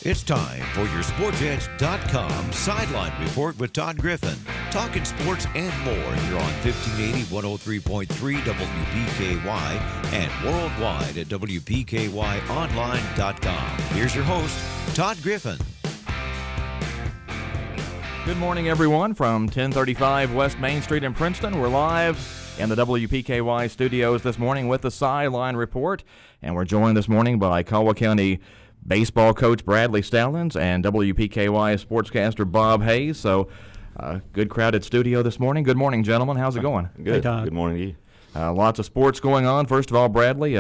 It's time for your SportsEdge.com Sideline Report with Todd Griffin. Talking sports and more here on 1580, 103.3 WPKY and worldwide at WPKYonline.com. Here's your host, Todd Griffin. Good morning, everyone, from 1035 West Main Street in Princeton. We're live in the WPKY studios this morning with the Sideline Report, and we're joined this morning by Caldwell County baseball coach Bradley Stallins and WPKY sportscaster Bob Hayes. So, good crowded studio this morning. Good morning, gentlemen. How's it going? Good. Hey, Todd. Good morning to you. Lots of sports going on. First of all, Bradley,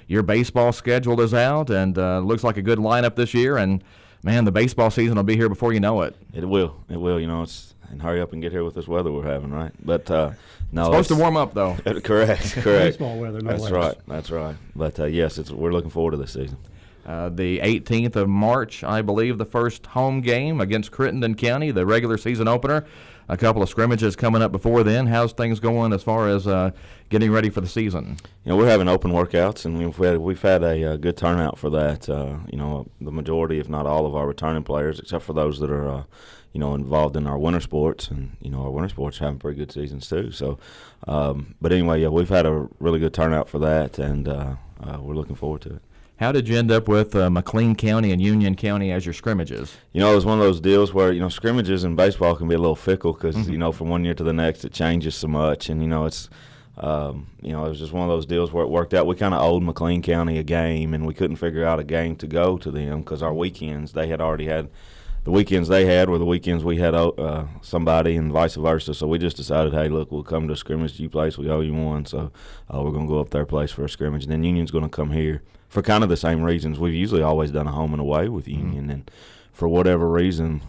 your baseball schedule is out, and looks like a good lineup this year. And man, the baseball season will be here before you know it. It will. It will. You know, and hurry up and get here with this weather we're having, right? But no, it's supposed to warm up though. Correct. Baseball weather, no That's less. right. That's right. But yes, we're looking forward to this season. The 18th of March, I believe, the first home game against Crittenden County, the regular season opener. A couple of scrimmages coming up before then. How's things going as far as getting ready for the season? You know, we're having open workouts, and we've had a good turnout for that. You know, the majority, if not all, of our returning players, except for those that are involved in our winter sports, and our winter sports are having pretty good seasons too. So, but anyway, yeah, we've had a really good turnout for that, and we're looking forward to it. How did you end up with McLean County and Union County as your scrimmages? You know, it was one of those deals where, scrimmages in baseball can be a little fickle because, from one year to the next it changes so much. And, it was just one of those deals where it worked out. We kind of owed McLean County a game, and we couldn't figure out a game to go to them because our weekends, they had already had – the weekends they had were the weekends we had somebody, and vice versa. So we just decided, hey, look, we'll come to a scrimmage to your place. We owe you one. So we're going to go up their place for a scrimmage. And then Union's going to come here for kind of the same reasons. We've usually always done a home and away with Union. And for whatever reason,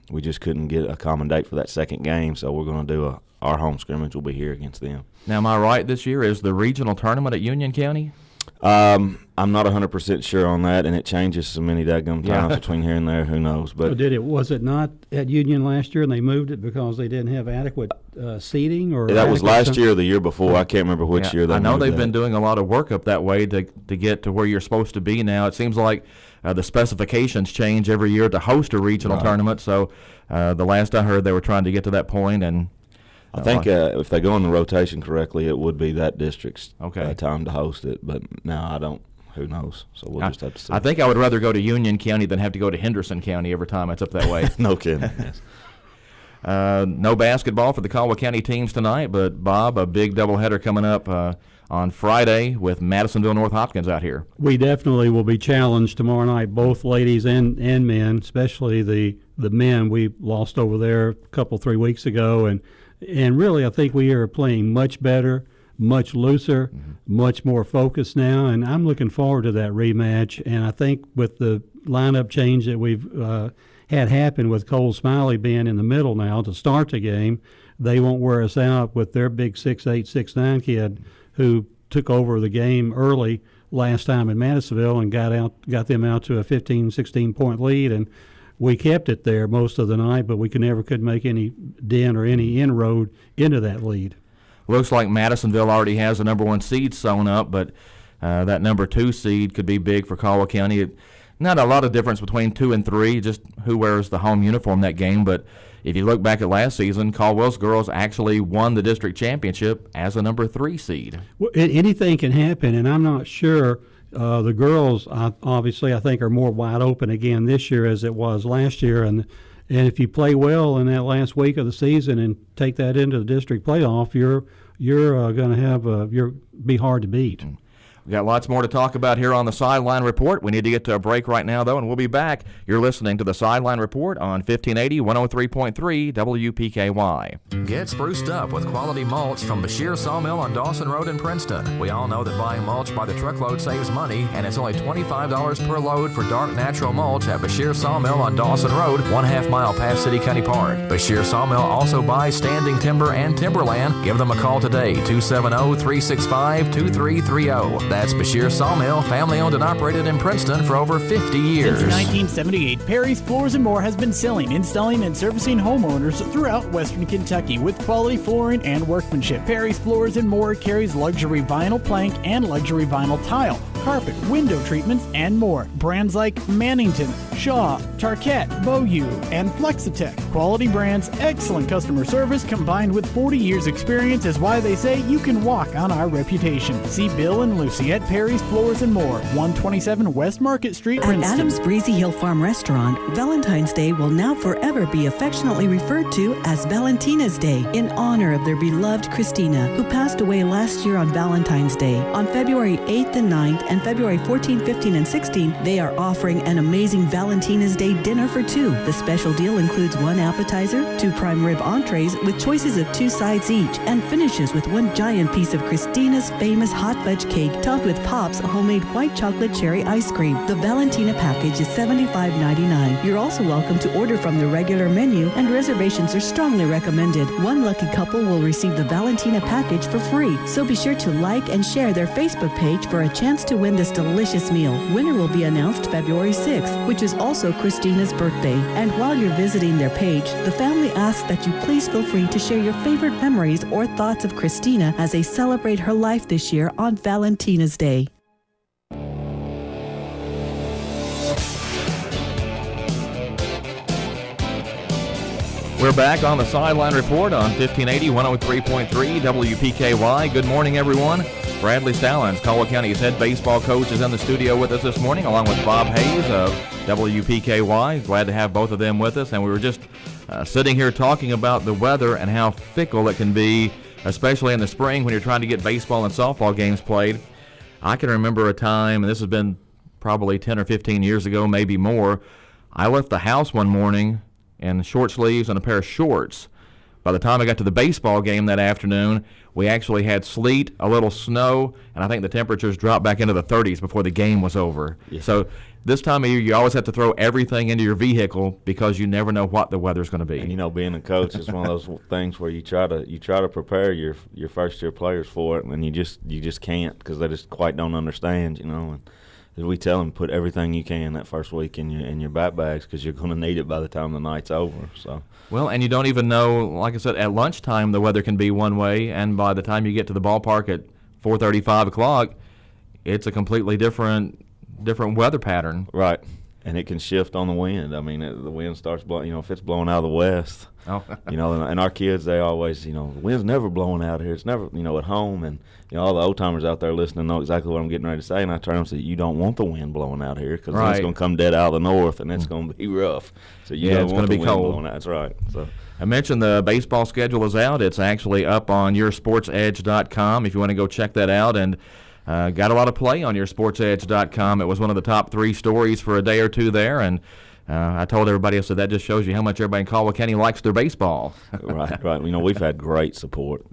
we just couldn't get a common date for that second game. So we're going to do our home scrimmage will be here against them. Now, am I right, this year is the regional tournament at Union County? I'm not 100% sure on that, and it changes so many daggum times between here and there. Who knows? But Was it not at Union last year, and they moved it because they didn't have adequate seating? Or that was last year or the year before. I can't remember which year. I know they've been doing a lot of work up that way to get to where you're supposed to be now. It seems like the specifications change every year to host a regional tournament. So the last I heard, they were trying to get to that point, and I think if they go in the rotation correctly, it would be that district's time to host it. But now I don't. Who knows? So we'll just have to see. I think I would rather go to Union County than have to go to Henderson County every time it's up that way. No kidding. Yes. No basketball for the Caldwell County teams tonight, but Bob, a big doubleheader coming up on Friday with Madisonville North Hopkins out here. We definitely will be challenged tomorrow night, both ladies and men, especially the men. We lost over there a couple, 3 weeks ago, and really I think we are playing much better, much looser, much more focused now, and I'm looking forward to that rematch. And I think with the lineup change that we've had happen with Cole Smiley being in the middle now to start the game, they won't wear us out with their big 6'8", 6'9" kid who took over the game early last time in Madisonville and got them out to a 15, 16-point lead, and we kept it there most of the night, but we could make any dent or any inroad into that lead. Looks like Madisonville already has the number 1 seed sewn up, but that number 2 seed could be big for Caldwell County. Not a lot of difference between 2 and 3, just who wears the home uniform that game. But if you look back at last season, Caldwell's girls actually won the district championship as a number 3 seed. Well, anything can happen, and I'm not sure. The girls, obviously, I think are more wide open again this year as it was last year. And if you play well in that last week of the season and take that into the district playoff, you're going to have be hard to beat. We've got lots more to talk about here on the Sideline Report. We need to get to a break right now, though, and we'll be back. You're listening to the Sideline Report on 1580, 103.3 WPKY. Get spruced up with quality mulch from Bashir Sawmill on Dawson Road in Princeton. We all know that buying mulch by the truckload saves money, and it's only $25 per load for dark natural mulch at Bashir Sawmill on Dawson Road, 1/2 mile past City County Park. Bashir Sawmill also buys standing timber and timberland. Give them a call today, 270-365-2330. That's Bashir Sawmill, family-owned and operated in Princeton for over 50 years. Since 1978, Perry's Floors & More has been selling, installing, and servicing homeowners throughout Western Kentucky with quality flooring and workmanship. Perry's Floors & More carries luxury vinyl plank and luxury vinyl tile. carpet, window treatments, and more. Brands like Mannington, Shaw, Tarkett, Beaulieu, and Flexitech. Quality brands, excellent customer service combined with 40 years experience is why they say you can walk on our reputation. See Bill and Lucy at Perry's Floors and More, 127 West Market Street, At Princeton. Adams Breezy Hill Farm Restaurant, Valentine's Day will now forever be affectionately referred to as Valentina's Day in honor of their beloved Christina, who passed away last year on Valentine's Day. On February 8th and 9th and February 14th, 15th, and 16th, they are offering an amazing Valentina's Day dinner for two. The special deal includes 1 appetizer, 2 prime rib entrees with choices of 2 sides each, and finishes with 1 giant piece of Christina's famous hot fudge cake topped with Pop's homemade white chocolate cherry ice cream. The Valentina package is $75.99. You're also welcome to order from the regular menu, and reservations are strongly recommended. One lucky couple will receive the Valentina package for free, so be sure to like and share their Facebook page for a chance to win this delicious meal. Winner will be announced February 6th, which is also Christina's birthday. And while you're visiting their page, the family asks that you please feel free to share your favorite memories or thoughts of Christina as they celebrate her life this year on Valentina's Day. We're back on the Sideline Report on 1580, 103.3 WPKY. Good morning, everyone. Bradley Stallins, Caldwell County's head baseball coach, is in the studio with us this morning, along with Bob Hayes of WPKY. Glad to have both of them with us. And we were just sitting here talking about the weather and how fickle it can be, especially in the spring when you're trying to get baseball and softball games played. I can remember a time, and this has been probably 10 or 15 years ago, maybe more. I left the house one morning in short sleeves and a pair of shorts. By the time I got to the baseball game that afternoon, we actually had sleet, a little snow, and I think the temperatures dropped back into the 30s before the game was over. Yeah. So this time of year, you always have to throw everything into your vehicle because you never know what the weather's going to be. And being a coach is one of those things where you try to prepare your first year players for it, and you just can't because they just quite don't understand, And we tell them, put everything you can that first week in your bags because you're going to need it by the time the night's over. So. Well, and you don't even know, like I said, at lunchtime the weather can be one way, and by the time you get to the ballpark at 4:30, 5 o'clock, it's a completely different weather pattern. Right, and it can shift on the wind. I mean, the wind starts blowing, if it's blowing out of the west. Oh. And our kids, they always, the wind's never blowing out here. It's never, at home. And, all the old-timers out there listening know exactly what I'm getting ready to say. And I turn them and say, you don't want the wind blowing out here because it's going to come dead out of the north, and it's going to be rough. So you don't want the wind blowing out. That's right. So I mentioned the baseball schedule is out. It's actually up on yoursportsedge.com if you want to go check that out. And got a lot of play on yoursportsedge.com. It was one of the top 3 stories for a day or two there. And I told everybody, I said, that just shows you how much everybody in Caldwell County likes their baseball. Right. We've had great support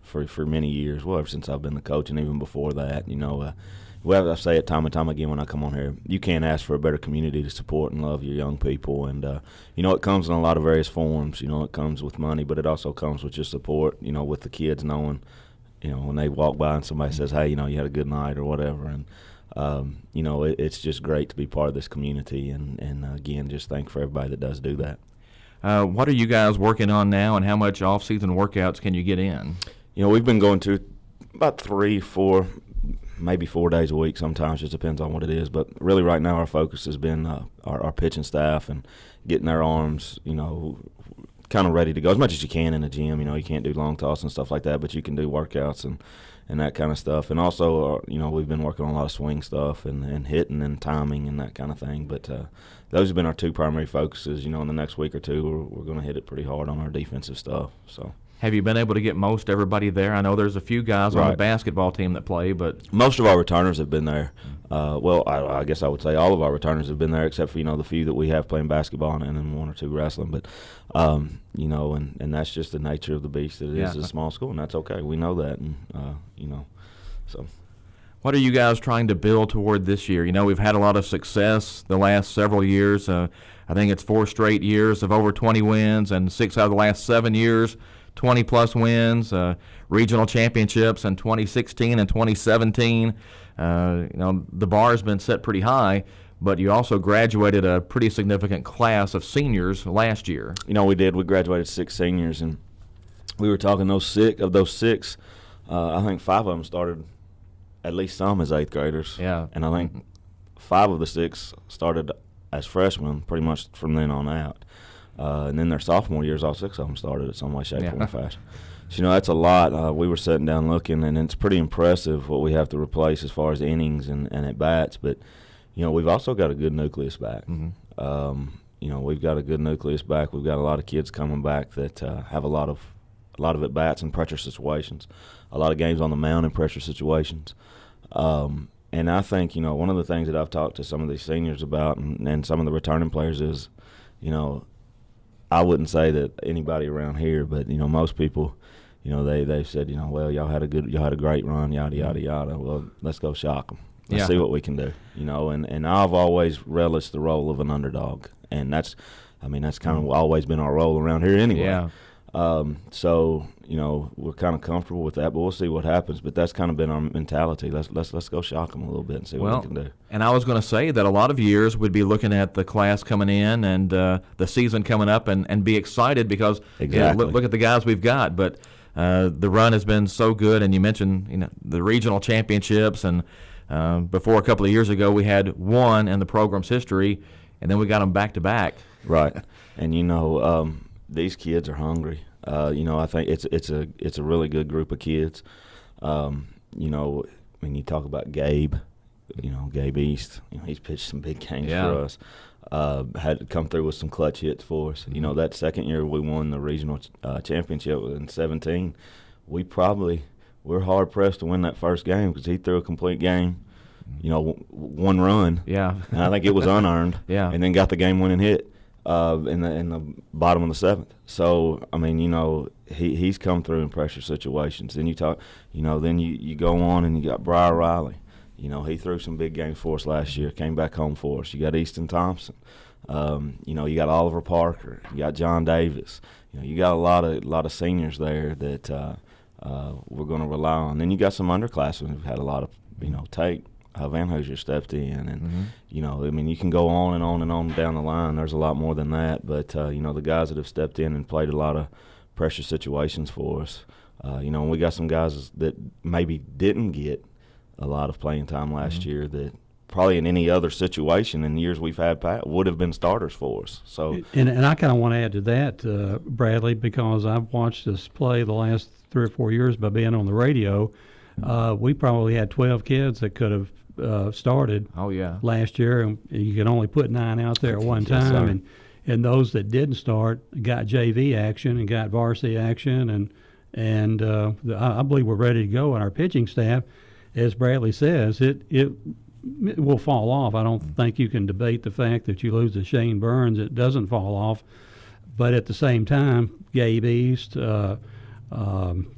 for many years, ever since I've been the coach and even before that. I say it time and time again when I come on here, you can't ask for a better community to support and love your young people. And, it comes in a lot of various forms. It comes with money, but it also comes with your support, with the kids knowing, when they walk by and somebody says, hey, you had a good night or whatever. And, it's just great to be part of this community, and again, just thank for everybody that does do that. What are you guys working on now, and how much off-season workouts can you get in? We've been going to about 3, 4, maybe 4 days a week sometimes, just depends on what it is, but really right now our focus has been our pitching staff and getting their arms, kind of ready to go as much as you can in the gym. You can't do long toss and stuff like that, but you can do workouts and that kind of stuff. And also, we've been working on a lot of swing stuff and hitting and timing and that kind of thing. But those have been our 2 primary focuses. In the next week or 2, we're going to hit it pretty hard on our defensive stuff. So. Have you been able to get most everybody there? I know there's a few guys on the basketball team that play, but most of our returners have been there. I guess I would say all of our returners have been there, except for the few that we have playing basketball and then 1 or 2 wrestling. But and that's just the nature of the beast that it is a small school, and that's okay. We know that, and so. What are you guys trying to build toward this year? We've had a lot of success the last several years. I think it's 4 straight years of over 20 wins, and 6 out of the last 7 years. 20-plus wins, regional championships in 2016 and 2017. The bar has been set pretty high, but you also graduated a pretty significant class of seniors last year. We did. We graduated 6 seniors, and we were talking those six. I think 5 of them started at least some as 8th graders. Yeah. And I think 5 of the 6 started as freshmen pretty much from then on out. And then their sophomore years, all 6 of them started at some way, shape, form, or fashion. So, that's a lot. We were sitting down looking, and it's pretty impressive what we have to replace as far as innings and at-bats. But, we've also got a good nucleus back. We've got a good nucleus back. We've got a lot of kids coming back that have a lot of at-bats in pressure situations, a lot of games on the mound in pressure situations. And I think, one of the things that I've talked to some of these seniors about and some of the returning players is, I wouldn't say that anybody around here, but, most people, they've said, well, y'all had a great run, yada, yada, yada. Well, let's go shock them. Let's see what we can do, and I've always relished the role of an underdog. And that's kind of always been our role around here anyway. Yeah. So, we're kind of comfortable with that, but we'll see what happens. But that's kind of been our mentality. Let's go shock them a little bit and see what we can do. And I was going to say that a lot of years we'd be looking at the class coming in and the season coming up and be excited because look at the guys we've got. But the run has been so good, and you mentioned the regional championships, and before a couple of years ago we had one in the program's history, and then we got them back to back. Right, and these kids are hungry. I think it's a really good group of kids. When you talk about Gabe, Gabe East, he's pitched some big games for us. Had to come through with some clutch hits for us. That second year we won the regional championship in 17. We're hard pressed to win that first game because he threw a complete game. One run. Yeah. And I think it was unearned. Yeah. And then got the game-winning hit in the bottom of the 7th. So he's come through in pressure situations. Then you talk, then you go on and you got Briar Riley. He threw some big games for us last year. Came back home for us. You got Easton Thompson. You got Oliver Parker. You got John Davis. You got a lot of seniors there that we're going to rely on. Then you got some underclassmen who've had a lot of take. Van Hoosier stepped in, and you can go on and on and on down the line. There's a lot more than that, but the guys that have stepped in and played a lot of pressure situations for us. We got some guys that maybe didn't get a lot of playing time last year that probably in any other situation in years we've had would have been starters for us. So, and I kind of want to add to that, Bradley, because I've watched us play the last 3 or 4 years by being on the radio. We probably had 12 kids that could have started last year, and you can only put 9 out there at one time, and those that didn't start got JV action and got varsity action, and I believe we're ready to go. And our pitching staff, as Bradley says, it will fall off. I don't think you can debate the fact that you lose to Shane Burns. It doesn't fall off, but at the same time, Gabe East, all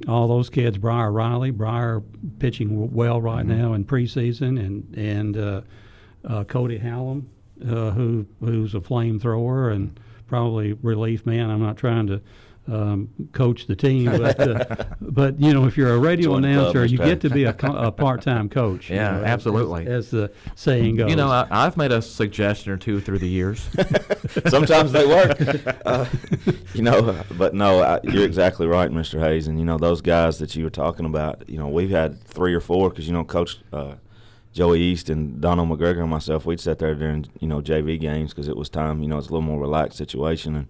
those kids, Briar pitching well right now in preseason, and Cody Hallam, who's a flamethrower and probably relief man. I'm not trying to coach the team, but if you're a radio announcer, you get to be a part-time coach. Yeah, absolutely. As the saying goes. I've made a suggestion or two through the years. Sometimes they work. But no, you're exactly right, Mr. Hayes. And those guys that you were talking about, we've had 3 or 4 because Coach Joey East and Donald McGregor and myself, we'd sit there during JV games because it was time. It's a little more relaxed situation, and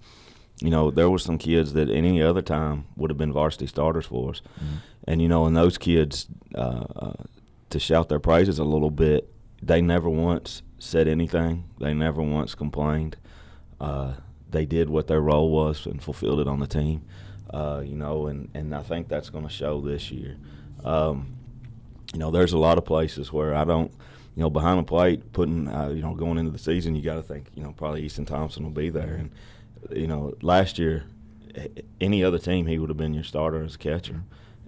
there were some kids that any other time would have been varsity starters for us. And, and those kids, to shout their praises a little bit, they never once said anything. They never once complained. They did what their role was and fulfilled it on the team, and I think that's going to show this year. There's a lot of places where I don't, behind the plate, putting, going into the season, you got to think, probably Easton Thompson will be there. And, last year, any other team, he would have been your starter as catcher.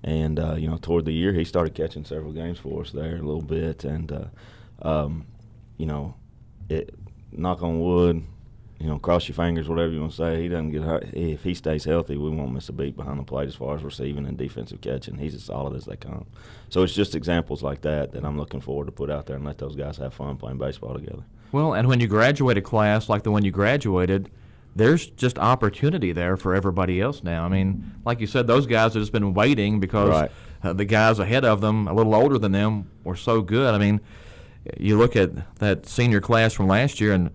And, toward the year, he started catching several games for us there a little bit. And, knock on wood, cross your fingers, whatever you want to say, he doesn't get hurt. If he stays healthy, we won't miss a beat behind the plate as far as receiving and defensive catching. He's as solid as they come. So it's just examples like that I'm looking forward to put out there and let those guys have fun playing baseball together. Well, and when you graduate a class like the one you graduated, there's just opportunity there for everybody else now. I mean, like you said, those guys have just been waiting because the guys ahead of them, a little older than them, were so good. I mean, you look at that senior class from last year, and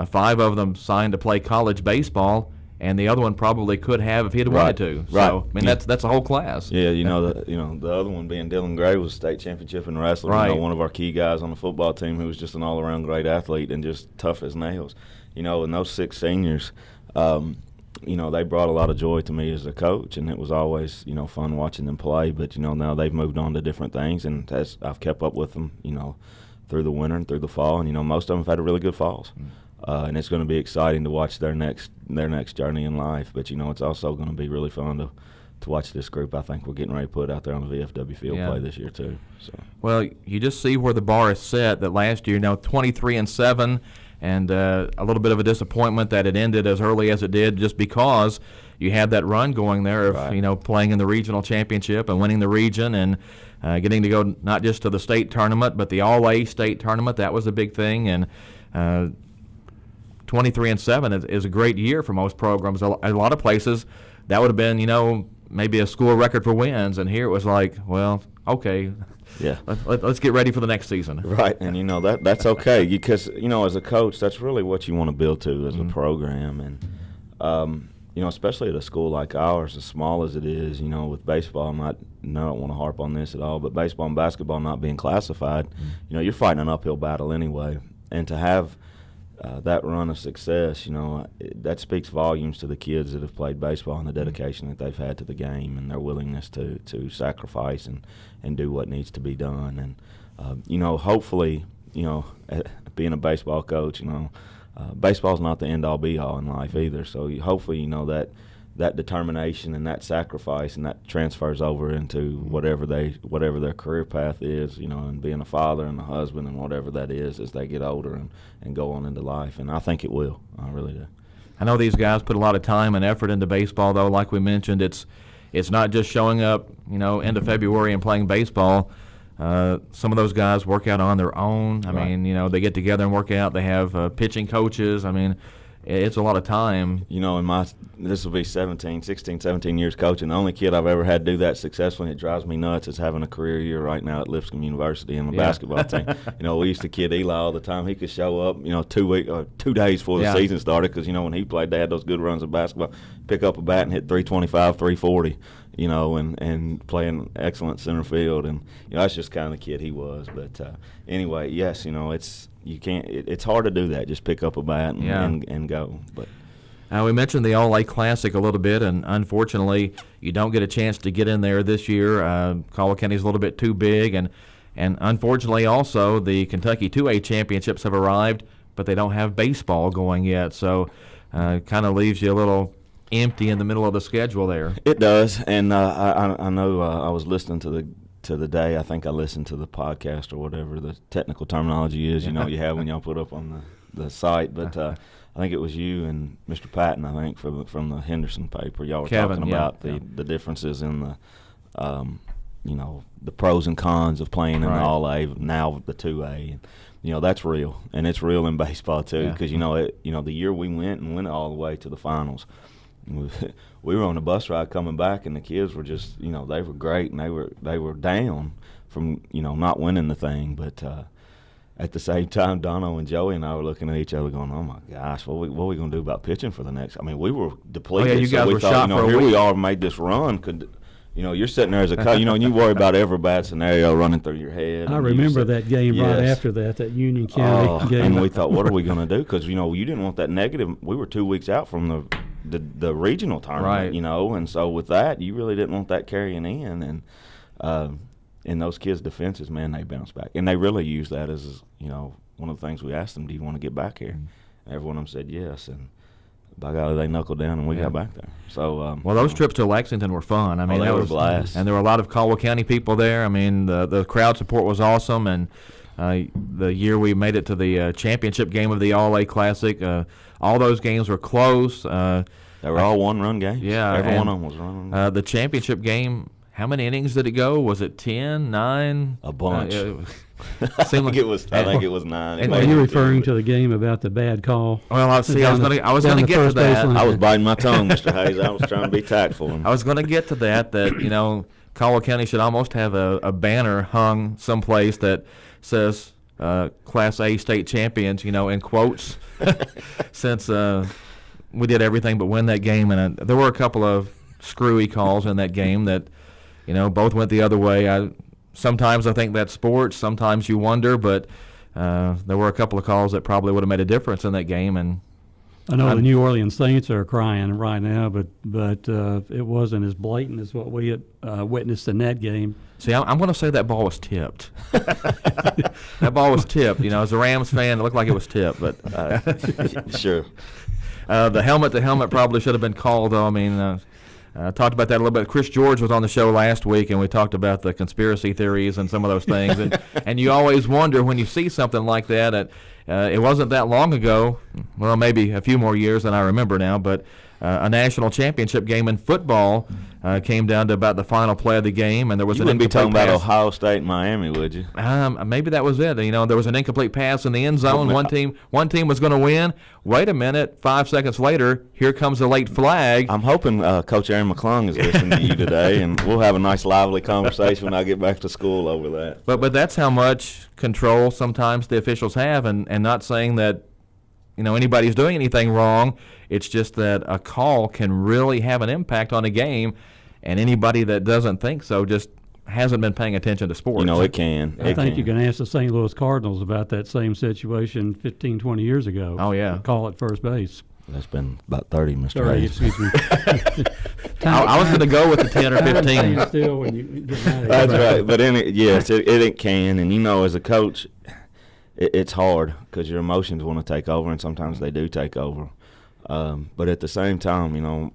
5 of them signed to play college baseball, and the other one probably could have if he'd wanted to. Right. So, I mean, that's a whole class. Yeah, the other one being Dylan Gray was state championship in wrestling. Right. One of our key guys on the football team who was just an all-around great athlete and just tough as nails. And those 6 seniors, they brought a lot of joy to me as a coach, and it was always, fun watching them play. But, now they've moved on to different things, and I've kept up with them, through the winter and through the fall. And, most of them have had really good falls. And it's going to be exciting to watch their next journey in life. But, it's also going to be really fun to watch this group. I think we're getting ready to put out there on the VFW field play this year too. So. Well, you just see where the bar is set. That last year, 23-7, and a little bit of a disappointment that it ended as early as it did, just because you had that run going there of playing in the regional championship and winning the region and getting to go not just to the state tournament but the All-A state tournament. That was a big thing, and 23-7 is a great year for most programs. A lot of places that would have been maybe a school record for wins, and here it was like, well, okay, yeah, let's get ready for the next season. Right, and that's okay, because as a coach, that's really what you want to build to as a program, and especially at a school like ours, as small as it is, with baseball, I don't want to harp on this at all, but baseball and basketball not being classified, you're fighting an uphill battle anyway, and to have that run of success, that speaks volumes to the kids that have played baseball and the dedication that they've had to the game and their willingness to sacrifice and do what needs to be done. And, hopefully, being a baseball coach, baseball's not the end-all, be-all in life either. So hopefully, that determination and that sacrifice and that transfers over into whatever their career path is, and being a father and a husband and whatever that is as they get older and go on into life. And I think it will. I really do. I know these guys put a lot of time and effort into baseball, though. Like we mentioned, it's not just showing up, end of February and playing baseball. Some of those guys work out on their own. I mean, they get together and work out. They have pitching coaches. I mean, it's a lot of time. This will be 16, 17 years coaching. The only kid I've ever had do that successfully, and it drives me nuts, is having a career year right now at Lipscomb University in the basketball team. We used to kid Eli all the time. He could show up, 2 days before the season started, because, when he played, they had those good runs of basketball, pick up a bat and hit 325, 340, and playing excellent center field. And, that's just kind of the kid he was. But anyway, yes, it's hard to do that, just pick up a bat and go. But we mentioned the All-A Classic a little bit, and unfortunately, you don't get a chance to get in there this year. Caldwell County is a little bit too big, and unfortunately also the Kentucky 2A championships have arrived, but they don't have baseball going yet, so kind of leaves you a little empty in the middle of the schedule there. It does, and I know I was listening to the day. I think I listened to the podcast or whatever the technical terminology is, you have when y'all put up on the site, but I think it was you and Mr. Patton, I think, from the Henderson paper. Y'all were Kevin, talking about the differences in the pros and cons of playing in the All-A, now the 2A. And, that's real, and it's real in baseball too, because the year we went all the way to the finals. We were on a bus ride coming back, and the kids were just, they were great, and they were down from, not winning the thing. But at the same time, Dono and Joey and I were looking at each other going, oh, my gosh, what are we going to do about pitching for the next? I mean, we were depleted. Oh, yeah, you guys we were thought, shot for a here week. we are, made this run. You're sitting there as a coach, and you worry about every bad scenario running through your head. I remember that game right after that Union County game. And we thought, what are we going to do? Because, you didn't want that negative. We were 2 weeks out from the regional tournament, and so with that, you really didn't want that carrying in. And those kids' defenses, man, they bounce back. And they really use that as, one of the things we asked them, do you want to get back here? And every one of them said yes, and by golly, they knuckled down, and we got back there. So, those trips to Lexington were fun. I mean, they that were was a blast. And there were a lot of Caldwell County people there. I mean, the crowd support was awesome, and the year we made it to the championship game of the All-A Classic, all those games were close. They were all one-run games. Yeah. Every one of them was run. The championship game, how many innings did it go? Was it 10, 9? A bunch. I think it was 9. Are you referring to the game about the bad call? Well, I was going to get to that. I was biting my tongue, Mr. Hayes. I was trying to be tactful. I was going to get to that, Caldwell County should almost have a banner hung someplace that says Class A state champions, in quotes, since we did everything but win that game. And there were a couple of screwy calls in that game that, both went the other way. Sometimes I think that's sports. Sometimes you wonder, but there were a couple of calls that probably would have made a difference in that game. And I know the New Orleans Saints are crying right now, but it wasn't as blatant as what we had witnessed in that game. See, I'm going to say that ball was tipped. That ball was tipped. As a Rams fan, it looked like it was tipped. But sure. The helmet-to-helmet probably should have been called, though. I mean, talked about that a little bit. Chris George was on the show last week, and we talked about the conspiracy theories and some of those things. And you always wonder when you see something like that. It wasn't that long ago, well, maybe a few more years than I remember now, but a national championship game in football came down to about the final play of the game, and there was you an wouldn't be talking pass. about Ohio State and Miami, would you? Maybe that was it. There was an incomplete pass in the end zone. One team was going to win. Wait a minute. 5 seconds later, here comes a late flag. I'm hoping Coach Aaron McClung is listening to you today, and we'll have a nice, lively conversation when I get back to school over that. But that's how much control sometimes the officials have, and not saying that anybody's doing anything wrong. It's just that a call can really have an impact on a game, and anybody that doesn't think so just hasn't been paying attention to sports. It can. I think you can ask the St. Louis Cardinals about that same situation 15, 20 years ago. Oh, yeah. A call at first base. That's been about 30, Mr. 30, Hayes. excuse me. I was going to go with the 10 or 15. Still when you get mad at That's everybody. right. But yes, it can. And, as a coach, it's hard because your emotions want to take over, and sometimes they do take over. But at the same time,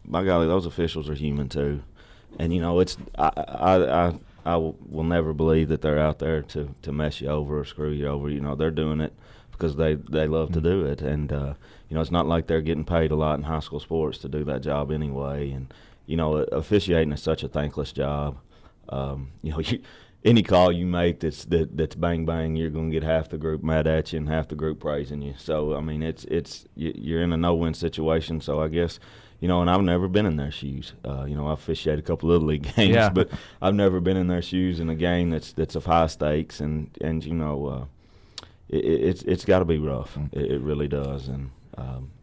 by golly, those officials are human too. And, it's I will never believe that they're out there to mess you over or screw you over. They're doing it because they love to do it. And, it's not like they're getting paid a lot in high school sports to do that job anyway. And, officiating is such a thankless job. Any call you make that's bang bang, you're going to get half the group mad at you and half the group praising you. So I mean, you're in a no-win situation. So I guess, and I've never been in their shoes. I've officiated a couple Little League games, but I've never been in their shoes in a game that's of high stakes, and it's got to be rough. It really does. And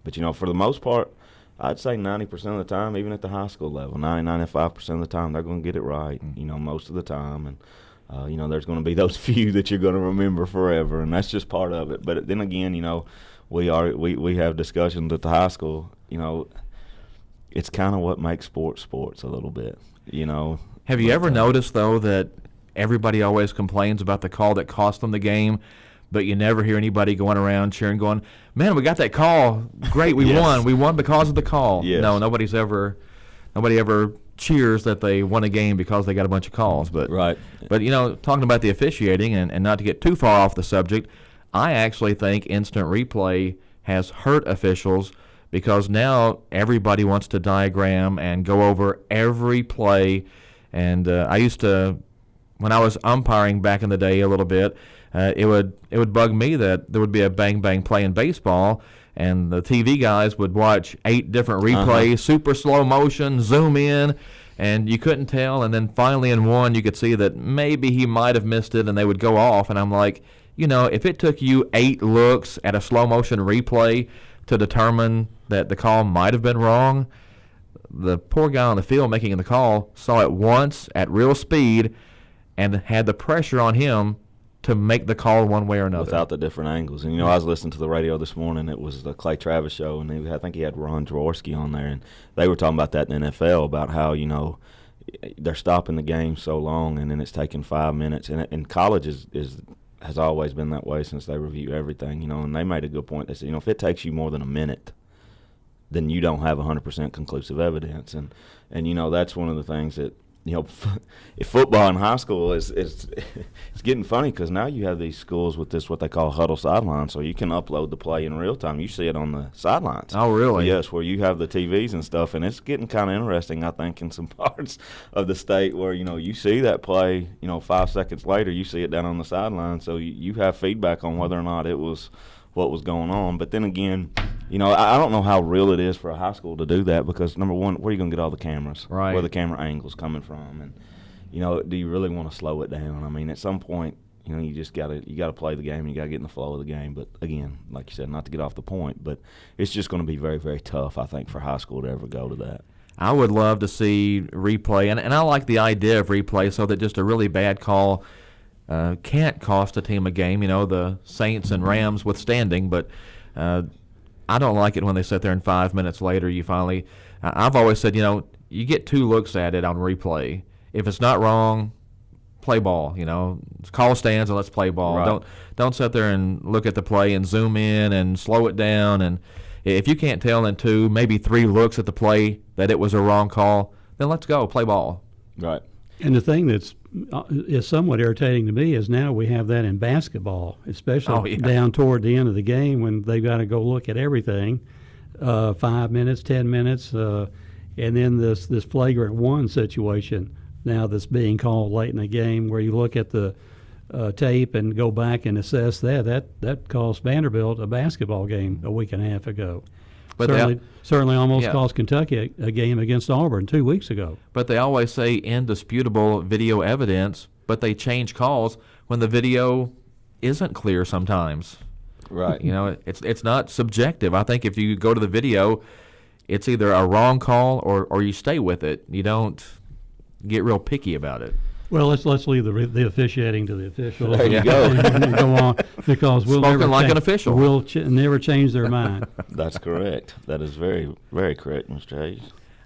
but for the most part, I'd say 90% of the time, even at the high school level, 95% of the time, they're going to get it right. Most of the time, and there's going to be those few that you're going to remember forever, and that's just part of it. But then again, we have discussions at the high school. It's kind of what makes sports a little bit. Have you ever noticed though that everybody always complains about the call that cost them the game, but you never hear anybody going around cheering, going, "Man, we got that call! Great, we won! We won because of the call." Yes. No, nobody ever cheers that they won a game because they got a bunch of calls. But right. But talking about the officiating and not to get too far off the subject, I actually think instant replay has hurt officials because now everybody wants to diagram and go over every play. And I used to, when I was umpiring back in the day a little bit, it would bug me that there would be a bang bang play in baseball, and the TV guys would watch 8 different replays, super slow motion, zoom in, and you couldn't tell. And then finally in one, you could see that maybe he might have missed it, and they would go off. And I'm like, if it took you 8 looks at a slow motion replay to determine that the call might have been wrong, the poor guy on the field making the call saw it once at real speed and had the pressure on him to make the call one way or another. Without the different angles. And, I was listening to the radio this morning. It was the Clay Travis show, and I think he had Ron Jaworski on there. And they were talking about that in the NFL, about how, they're stopping the game so long, and then it's taking 5 minutes. And college has always been that way since they review everything, and they made a good point. They said, if it takes you more than a minute, then you don't have 100% conclusive evidence. And that's one of the things that, if football in high school is it's getting funny because now you have these schools with this what they call huddle sideline, so you can upload the play in real time. You see it on the sidelines. Oh, really? Yes, where you have the TVs and stuff, and it's getting kind of interesting, I think, in some parts of the state where you see that play, 5 seconds later you see it down on the sideline, so you have feedback on whether or not it was what was going on. But then again, I don't know how real it is for a high school to do that because, number one, where are you going to get all the cameras? Right. Where the camera angle's coming from? And, do you really want to slow it down? I mean, at some point, you just got to play the game and you got to get in the flow of the game. But, again, like you said, not to get off the point, but it's just going to be very, very tough, I think, for high school to ever go to that. I would love to see replay, and I like the idea of replay so that just a really bad call can't cost a team a game, the Saints and Rams withstanding, but I don't like it when they sit there and 5 minutes later you finally I've always said, you get 2 looks at it on replay. If it's not wrong, play ball, call stands and let's play ball. Right. Don't sit there and look at the play and zoom in and slow it down. And if you can't tell in 2, maybe 3 looks at the play that it was a wrong call, then let's go, play ball. Right. And the thing is somewhat irritating to me is now we have that in basketball, especially down toward the end of the game when they've got to go look at everything, 5 minutes, 10 minutes, and then this flagrant 1 situation now that's being called late in the game where you look at the tape and go back and assess that cost Vanderbilt a basketball game a week and a half ago. But certainly almost cost Kentucky a game against Auburn 2 weeks ago. But they always say indisputable video evidence, but they change calls when the video isn't clear sometimes. Right. It's not subjective. I think if you go to the video, it's either a wrong call or you stay with it. You don't get real picky about it. Well, let's leave the officiating to the officials. There you go. And go on, because we'll Spoken never like an official. We'll never change their mind. That's correct. That is very, very correct, Mr. Hayes.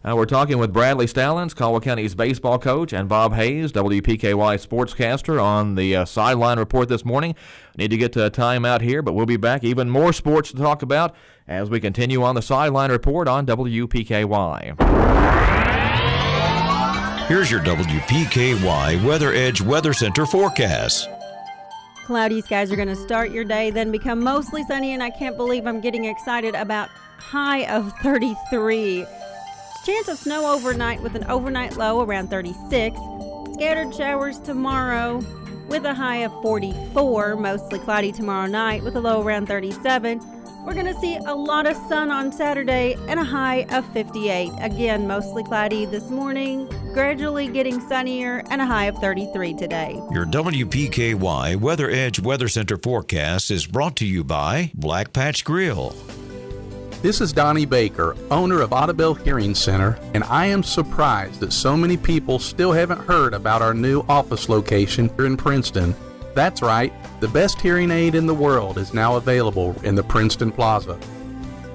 We're talking with Bradley Stallins, Caldwell County's baseball coach, and Bob Hayes, WPKY sportscaster, on the Sideline Report this morning. Need to get to a timeout here, but we'll be back. Even more sports to talk about as we continue on the Sideline Report on WPKY. Here's your WPKY Weather Edge Weather Center forecast. Cloudy skies are going to start your day, then become mostly sunny, and I can't believe I'm getting excited about high of 33. Chance of snow overnight with an overnight low around 36. Scattered showers tomorrow with a high of 44. Mostly cloudy tomorrow night with a low around 37. We're going to see a lot of sun on Saturday and a high of 58. Again, mostly cloudy this morning, gradually getting sunnier, and a high of 33 today. Your WPKY Weather Edge Weather Center forecast is brought to you by Black Patch Grill. This is Donnie Baker, owner of Audible Hearing Center, and I am surprised that so many people still haven't heard about our new office location here in Princeton. That's right, the best hearing aid in the world is now available in the Princeton Plaza.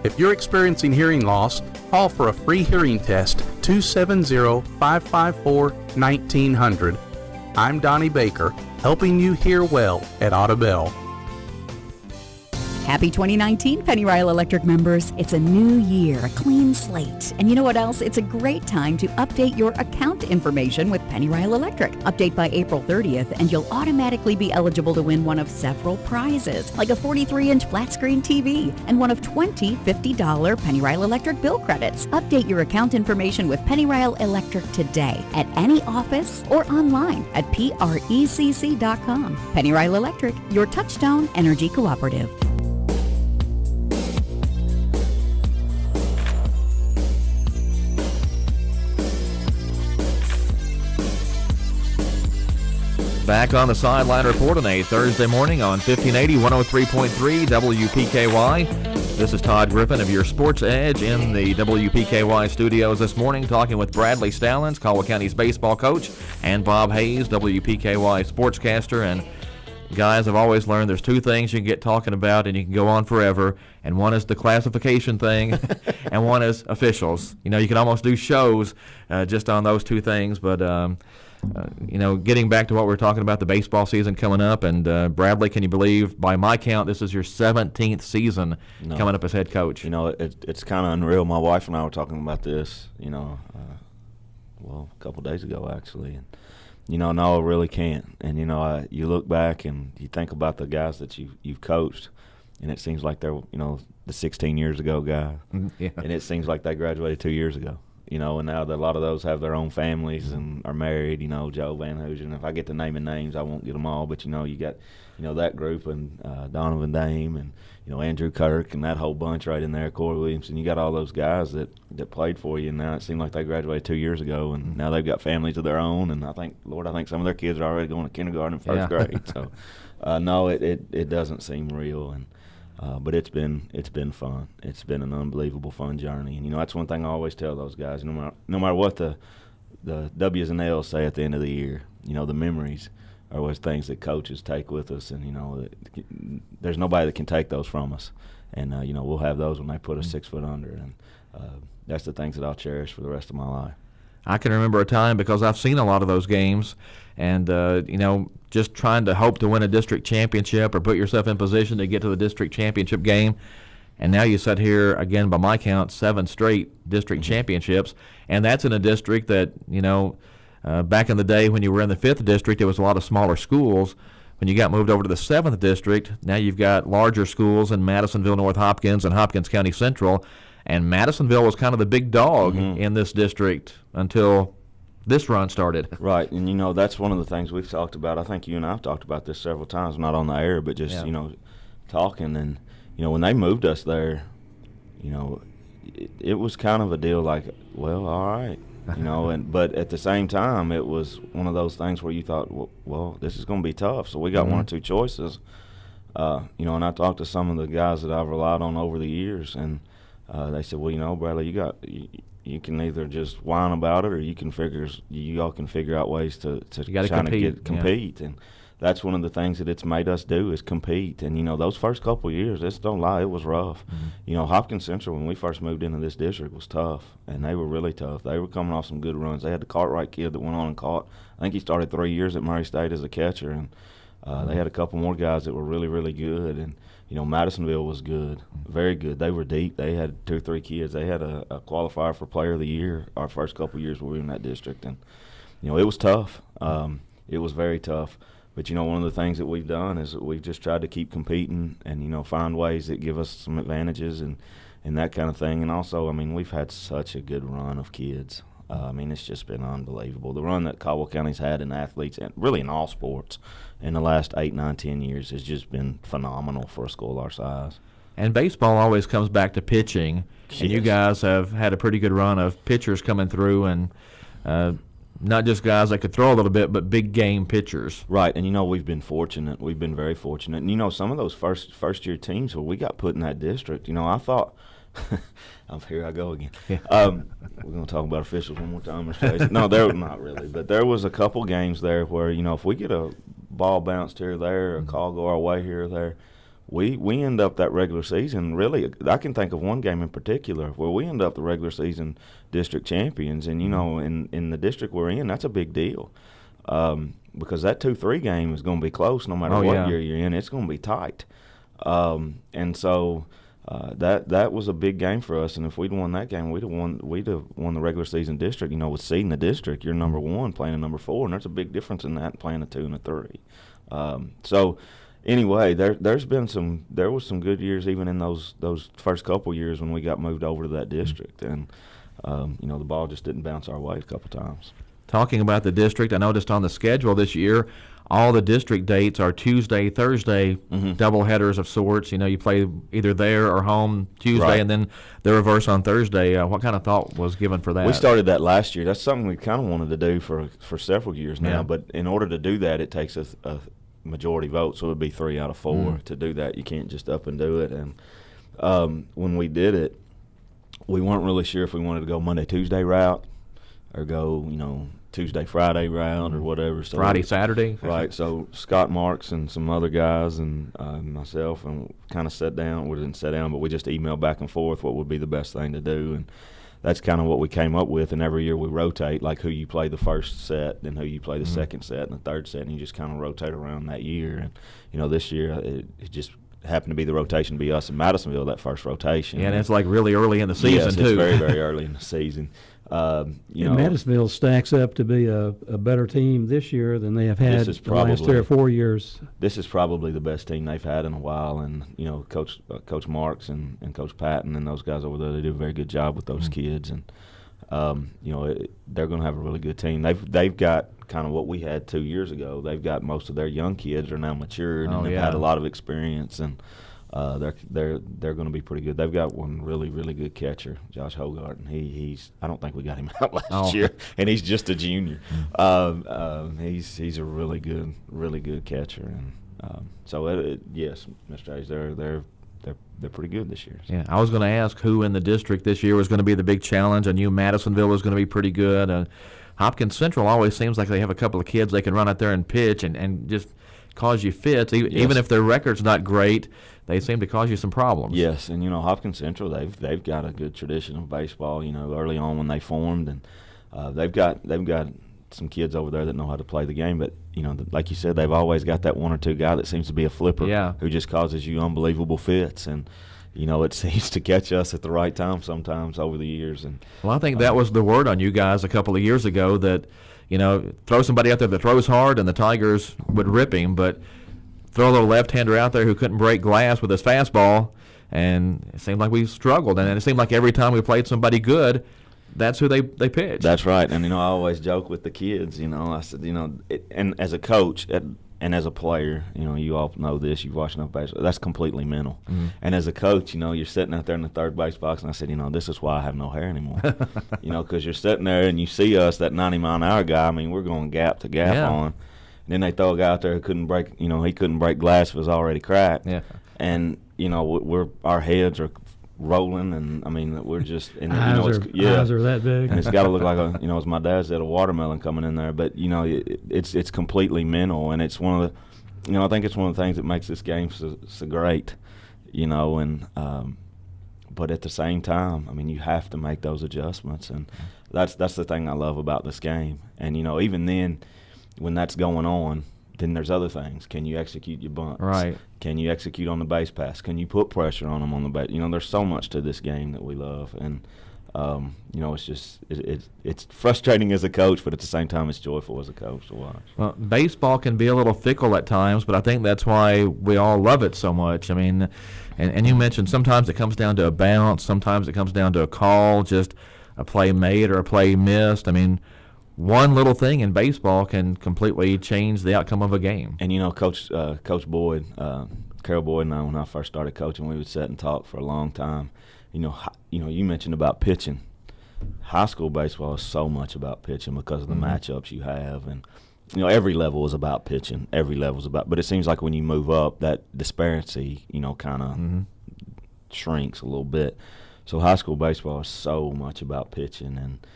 If you're experiencing hearing loss, call for a free hearing test, 270-554-1900. I'm Donnie Baker, helping you hear well at Audible. Happy 2019, Penny Rile Electric members. It's a new year, a clean slate. And you know what else? It's a great time to update your account information with Penny Rile Electric. Update by April 30th, and you'll automatically be eligible to win one of several prizes, like a 43-inch flat-screen TV and one of 20 $50 Penny Rile Electric bill credits. Update your account information with Penny Rile Electric today at any office or online at PRECC.com. Penny Rile Electric, your touchstone energy cooperative. Back on the Sideline Report on a Thursday morning on 1580, 103.3 WPKY. This is Todd Griffin of your Sports Edge in the WPKY studios this morning, talking with Bradley Stallins, Caldwell County's baseball coach, and Bob Hayes, WPKY sportscaster. And guys, I've always learned there's 2 things you can get talking about and you can go on forever, and one is the classification thing and one is officials. You can almost do shows just on those 2 things, but getting back to what we're talking about, the baseball season coming up, and Bradley, can you believe, by my count, this is your 17th season coming up as head coach? It's kind of unreal. My wife and I were talking about this, a couple days ago, actually. And, no, I really can't. And, you look back and you think about the guys that you've coached, and it seems like they're, the 16 years ago guy. Yeah. And it seems like they graduated 2 years ago. you know, and now a lot of those have their own families and are married, you know, Joe Van Hoosen. If I get to naming names, I won't get them all, but, you know, you got, you know, that group and Donovan Dame and, you know, Andrew Kirk and that whole bunch right in there, Corey Williamson. You got all those guys that played for you, and now it seemed like they graduated 2 years ago, and now they've got families of their own, and I think some of their kids are already going to kindergarten and first grade. So, no, it doesn't seem real, and but it's been fun. It's been an unbelievable fun journey, and you know that's one thing I always tell those guys. No matter what the W's and L's say at the end of the year, you know the memories are always things that coaches take with us, and you know there's nobody that can take those from us, and you know we'll have those when they put us 6 foot under, and that's the things that I'll cherish for the rest of my life. I can remember a time, because I've seen a lot of those games, and you know, just trying to hope to win a district championship or put yourself in position to get to the district championship game. And now you sit here again, by my count, 7 straight district championships, and that's in a district that, you know, back in the day when you were in the 5th district, it was a lot of smaller schools. When you got moved over to the 7th district, now you've got larger schools in Madisonville, North Hopkins, and Hopkins County Central. And Madisonville was kind of the big dog in this district until this run started. Right, and you know that's one of the things we've talked about. I think you and I have talked about this several times, not on the air, but just you know, talking. And you know when they moved us there, you know, it was kind of a deal like, well, all right, you know. But at the same time, it was one of those things where you thought, well, this is going to be tough. So we got one or two choices, you know. And I talked to some of the guys that I've relied on over the years, and they said, well, you know, Bradley, you can either just whine about it, or you all can figure out ways to compete. And that's one of the things that it's made us do is compete. And you know, those first couple of years, just don't lie, it was rough. You know, Hopkins Central, when we first moved into this district, was tough, and they were really tough. They were coming off some good runs. They had the Cartwright kid that went on and caught. I think he started 3 years at Murray State as a catcher, and they had a couple more guys that were really, really good. And you know, Madisonville was good, very good. They were deep. They had 2 or 3 kids. They had a qualifier for Player of the Year our first couple of years we were in that district. And, you know, it was tough. It was very tough. But, you know, one of the things that we've done is that we've just tried to keep competing and, you know, find ways that give us some advantages and that kind of thing. And also, I mean, we've had such a good run of kids. I mean, it's just been unbelievable. The run that Caldwell County's had in athletes, and really in all sports, in the last 8, 9, 10 years has just been phenomenal for a school our size. And baseball always comes back to pitching, and you guys have had a pretty good run of pitchers coming through, and not just guys that could throw a little bit, but big game pitchers. Right, and you know we've been fortunate. We've been very fortunate. And you know some of those first year teams where we got put in that district, you know, I thought – here I go again. Yeah. We're going to talk about officials one more time, Mr. Jason. No, there not really, but there was a couple games there where, you know, if we get a ball bounced here or there, a call go our way here or there, we end up that regular season. Really, I can think of one game in particular where we end up the regular season district champions, and you know, in the district we're in, that's a big deal, because that 2-3 game is going to be close no matter what year you're in. It's going to be tight, and so. That was a big game for us, and if we'd won that game, we'd have won the regular season district. You know, with seeding the district, you're number 1 playing a number 4, and there's a big difference in that playing a 2 and a 3. So anyway, there was some good years even in those first couple years when we got moved over to that district, and you know the ball just didn't bounce our way a couple times. Talking about the district, I noticed on the schedule this year, all the district dates are Tuesday, Thursday, double headers of sorts. You know, you play either there or home Tuesday, and then the reverse on Thursday. What kind of thought was given for that? We started that last year. That's something we kind of wanted to do for several years now. But in order to do that, it takes a majority vote, so it would be 3 out of 4 to do that. You can't just up and do it. And when we did it, we weren't really sure if we wanted to go Monday, Tuesday route or go, you know, Tuesday, Friday round or whatever. So Friday, Saturday. Right. So Scott Marks and some other guys and myself and kind of sat down. We didn't sit down, but we just emailed back and forth what would be the best thing to do. And that's kind of what we came up with. And every year we rotate, like who you play the first set, then who you play the second set and the third set, and you just kind of rotate around that year. And, you know, this year it just happened to be the rotation to be us in Madisonville, that first rotation. Yeah, and it's like really early in the season, too. Yes, it's very, very early in the season. Madisonville stacks up to be a better team this year than they have had the last 3 or 4 years. This is probably the best team they've had in a while, and you know, Coach Marks and Coach Patton and those guys over there, they do a very good job with those kids, and they're going to have a really good team. They've got kind of what we had 2 years ago. They've got most of their young kids are now matured and they've had a lot of experience, and they're going to be pretty good. They've got one really, really good catcher, Josh Hogart, and he's I don't think we got him out last year, and he's just a junior. He's a really good catcher, and yes, Mr. Hayes, they're pretty good this year. So. Yeah, I was going to ask who in the district this year was going to be the big challenge. I knew Madisonville was going to be pretty good. Hopkins Central always seems like they have a couple of kids they can run out there and pitch and just cause you fits. Even if their record's not great, they seem to cause you some problems. Yes, and Hopkins Central, they've got a good tradition of baseball. Early on when they formed, and they've got some kids over there that know how to play the game. But like you said, they've always got that one or two guy that seems to be a flipper, who just causes you unbelievable fits. And it seems to catch us at the right time sometimes over the years. And I think that was the word on you guys a couple of years ago, that throw somebody out there that throws hard and the Tigers would rip him, but throw a little left-hander out there who couldn't break glass with his fastball, and it seemed like we struggled. And it seemed like every time we played somebody good, that's who they pitched. That's right. And, I always joke with the kids, I said, and as a coach and as a player, you all know this, you've watched enough baseball, that's completely mental. Mm-hmm. And as a coach, you're sitting out there in the third base box, and I said, this is why I have no hair anymore. Because you're sitting there and you see us, that 90-mile-an-hour guy, we're going gap to gap on. And then they throw a guy out there who couldn't break, he couldn't break glass if it was already cracked. Yeah. And, our heads are rolling, and we're just eyes are that big, and it's got to look like as my dad said, a watermelon coming in there. But it's completely mental, and it's one of the I think it's one of the things that makes this game so great, and but at the same time, you have to make those adjustments, and that's the thing I love about this game. And even then, when that's going on, then there's other things. Can you execute your bunts? Right. Can you execute on the base pass? Can you put pressure on them on the base? There's so much to this game that we love, and it's just it's frustrating as a coach, but at the same time, it's joyful as a coach to watch. Well, baseball can be a little fickle at times, but I think that's why we all love it so much. And you mentioned sometimes it comes down to a bounce, sometimes it comes down to a call, just a play made or a play missed. One little thing in baseball can completely change the outcome of a game. And Coach Boyd, Carol Boyd and I, when I first started coaching, we would sit and talk for a long time. You mentioned about pitching. High school baseball is so much about pitching because of the matchups you have, and every level is about pitching. Every level is about, but it seems like when you move up, that disparity, kind of shrinks a little bit. So high school baseball is so much about pitching, and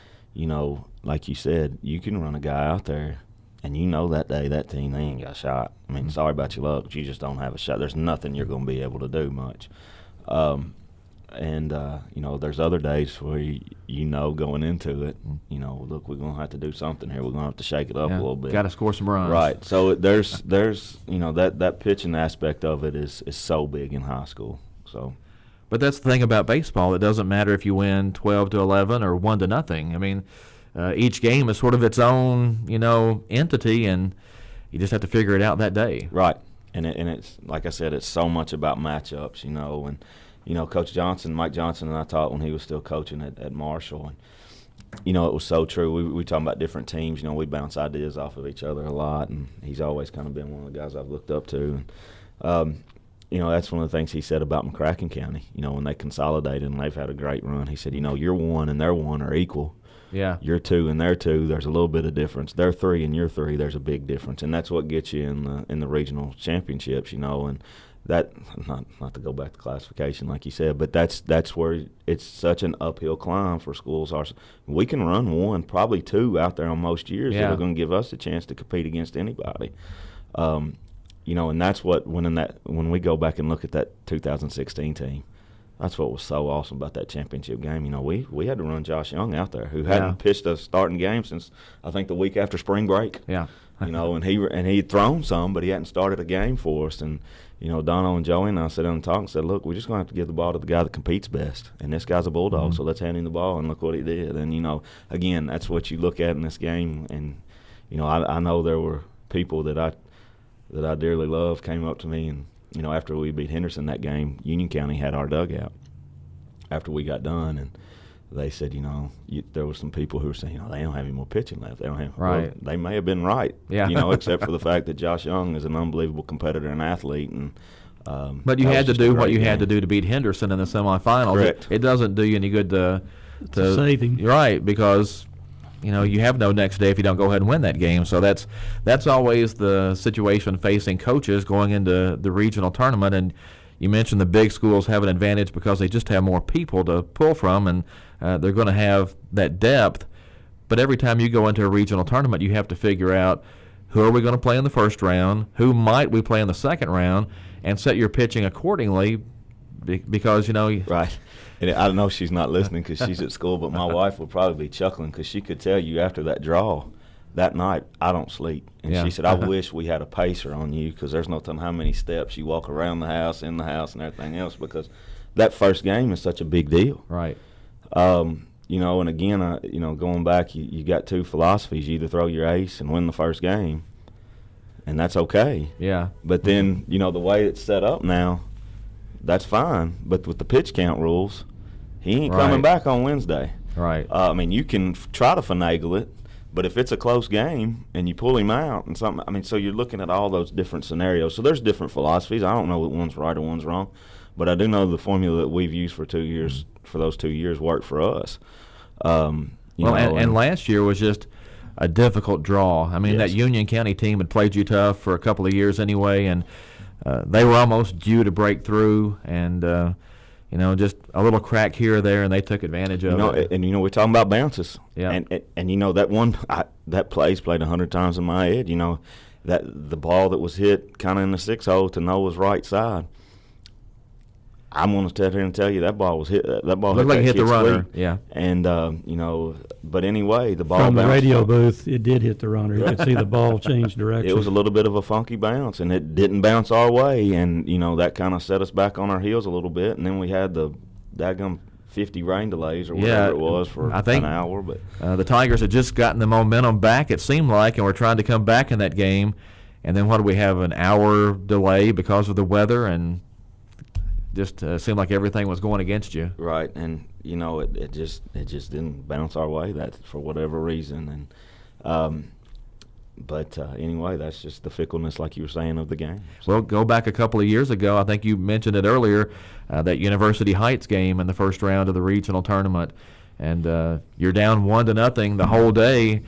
like you said, you can run a guy out there, and that day that team, they ain't got a shot. Sorry about your luck, but you just don't have a shot. There's nothing you're going to be able to do much. There's other days where going into it, look, we're going to have to do something here. We're going to have to shake it up a little bit. Got to score some runs. Right. So there's that pitching aspect of it is so big in high school. So. But that's the thing about baseball. It doesn't matter if you win 12-11 or 1-0. Each game is sort of its own, entity, and you just have to figure it out that day. Right. And it's like I said, it's so much about matchups, and Coach Johnson, Mike Johnson, and I taught when he was still coaching at Marshall, and it was so true. We talking about different teams. We bounce ideas off of each other a lot, and he's always kind of been one of the guys I've looked up to. And, that's one of the things he said about McCracken County. When they consolidated and they've had a great run, he said, your 1 and their 1 are equal. Yeah. You're 2 and they're 2, there's a little bit of difference. They're 3 and you're 3, there's a big difference, and that's what gets you in the regional championships. And that not to go back to classification like you said, but that's where it's such an uphill climb for schools. We can run 1, probably 2 out there on most years that are going to give us a chance to compete against anybody. And that's what when we go back and look at that 2016 team. That's what was so awesome about that championship game. We had to run Josh Young out there, who hadn't pitched a starting game since I think the week after spring break. Yeah. And he'd thrown some, but he hadn't started a game for us. And Dono and Joey and I sat down and talked and said, look, we're just going to have to give the ball to the guy that competes best. And this guy's a Bulldog, so let's hand him the ball. And look what he did. And again, that's what you look at in this game. And I know there were people that I dearly love came up to me, and after we beat Henderson that game, Union County had our dugout after we got done, they said, there were some people who were saying, they don't have any more pitching left. They don't have. Right. Well, they may have been right. Yeah. Except for the fact that Josh Young is an unbelievable competitor and athlete, and. But you had to do what you had to do to beat Henderson in the semifinals. Correct. It doesn't do you any good to save him. You're right, because you have no next day if you don't go ahead and win that game. So that's always the situation facing coaches going into the regional tournament. And you mentioned the big schools have an advantage because they just have more people to pull from, and they're going to have that depth. But every time you go into a regional tournament, you have to figure out who are we going to play in the first round, who might we play in the second round, and set your pitching accordingly because, Right. And I know she's not listening because she's at school, but my wife would probably be chuckling because she could tell you after that draw that night, I don't sleep. And she said, I wish we had a pacer on you because there's no telling how many steps you walk around the house, in the house, and everything else, because that first game is such a big deal. Right. And again, going back, you got two philosophies. You either throw your ace and win the first game, and that's okay. Yeah. But then, the way it's set up now, that's fine. But with the pitch count rules, he ain't coming back on Wednesday. Right. You can try to finagle it, but if it's a close game and you pull him out and something, so you're looking at all those different scenarios. So there's different philosophies. I don't know that one's right or one's wrong, but I do know the formula that we've used for 2 years, for those 2 years, worked for us. And last year was just a difficult draw. Yes. That Union County team had played you tough for a couple of years anyway, and they were almost due to break through, and just a little crack here or there, and they took advantage of it. And we're talking about bounces. Yeah. And that one, that play's played 100 times in my head. That the ball that was hit kind of in the 6-hole to Noah's right side. I'm going to sit here and tell you that ball was hit. That ball looked like it hit the runner. Sweet. Yeah. And but anyway, the ball from the radio off. booth, it did hit the runner. You could see the ball change direction. It was a little bit of a funky bounce, and it didn't bounce our way, and that kind of set us back on our heels a little bit. And then we had the daggum 50 rain delays or whatever it was for an hour. But the Tigers had just gotten the momentum back, it seemed like, and were trying to come back in that game. And then what do we have? An hour delay because of the weather, and just seemed like everything was going against you. Right, and it just didn't bounce our way. That for whatever reason, and but anyway, that's just the fickleness, like you were saying, of the game. So. Well, go back a couple of years ago. I think you mentioned it earlier. That University Heights game in the first round of the regional tournament, and you're down 1-0 the whole day.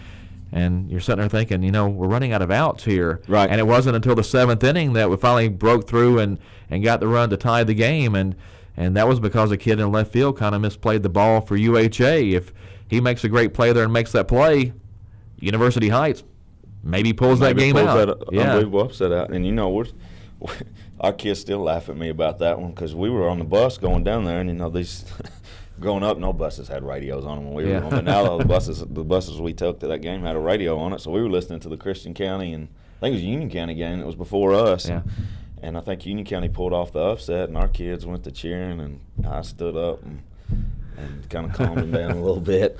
And you're sitting there thinking, we're running out of outs here. Right. And it wasn't until the 7th inning that we finally broke through and got the run to tie the game. And that was because a kid in left field kind of misplayed the ball for UHA. If he makes a great play there and makes that play, University Heights maybe pulls that game out. Unbelievable upset out. And, our kids still laugh at me about that one because we were on the bus going down there, and, these – growing up, no buses had radios on them when we were going. But now the buses we took to that game had a radio on it, so we were listening to the Christian County, and I think it was a Union County game. It was before us, and I think Union County pulled off the upset, and our kids went to cheering, and I stood up and kind of calmed them down a little bit.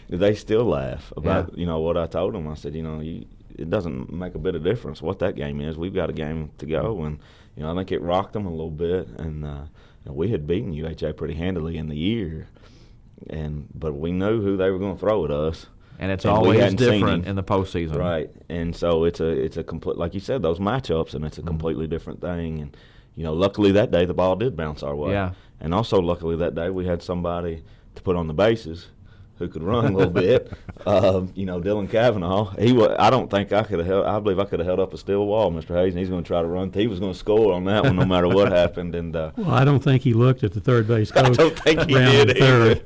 They still laugh about what I told them. I said, it doesn't make a bit of difference what that game is. We've got a game to go, and I think it rocked them a little bit, and. We had beaten UHA pretty handily in the year, but we knew who they were going to throw at us. And it's always different in the postseason, right? And so it's a complete, like you said, those matchups, and it's a completely different thing. And luckily that day the ball did bounce our way. Yeah. And also luckily that day we had somebody to put on the bases who could run a little bit. Dylan Cavanaugh. I don't think I could have held. I believe I could have held up a steel wall, Mr. Hayes, and he's going to try to run. He was going to score on that one, no matter what happened. And well, I don't think he looked at the third base coach. I don't think he did either.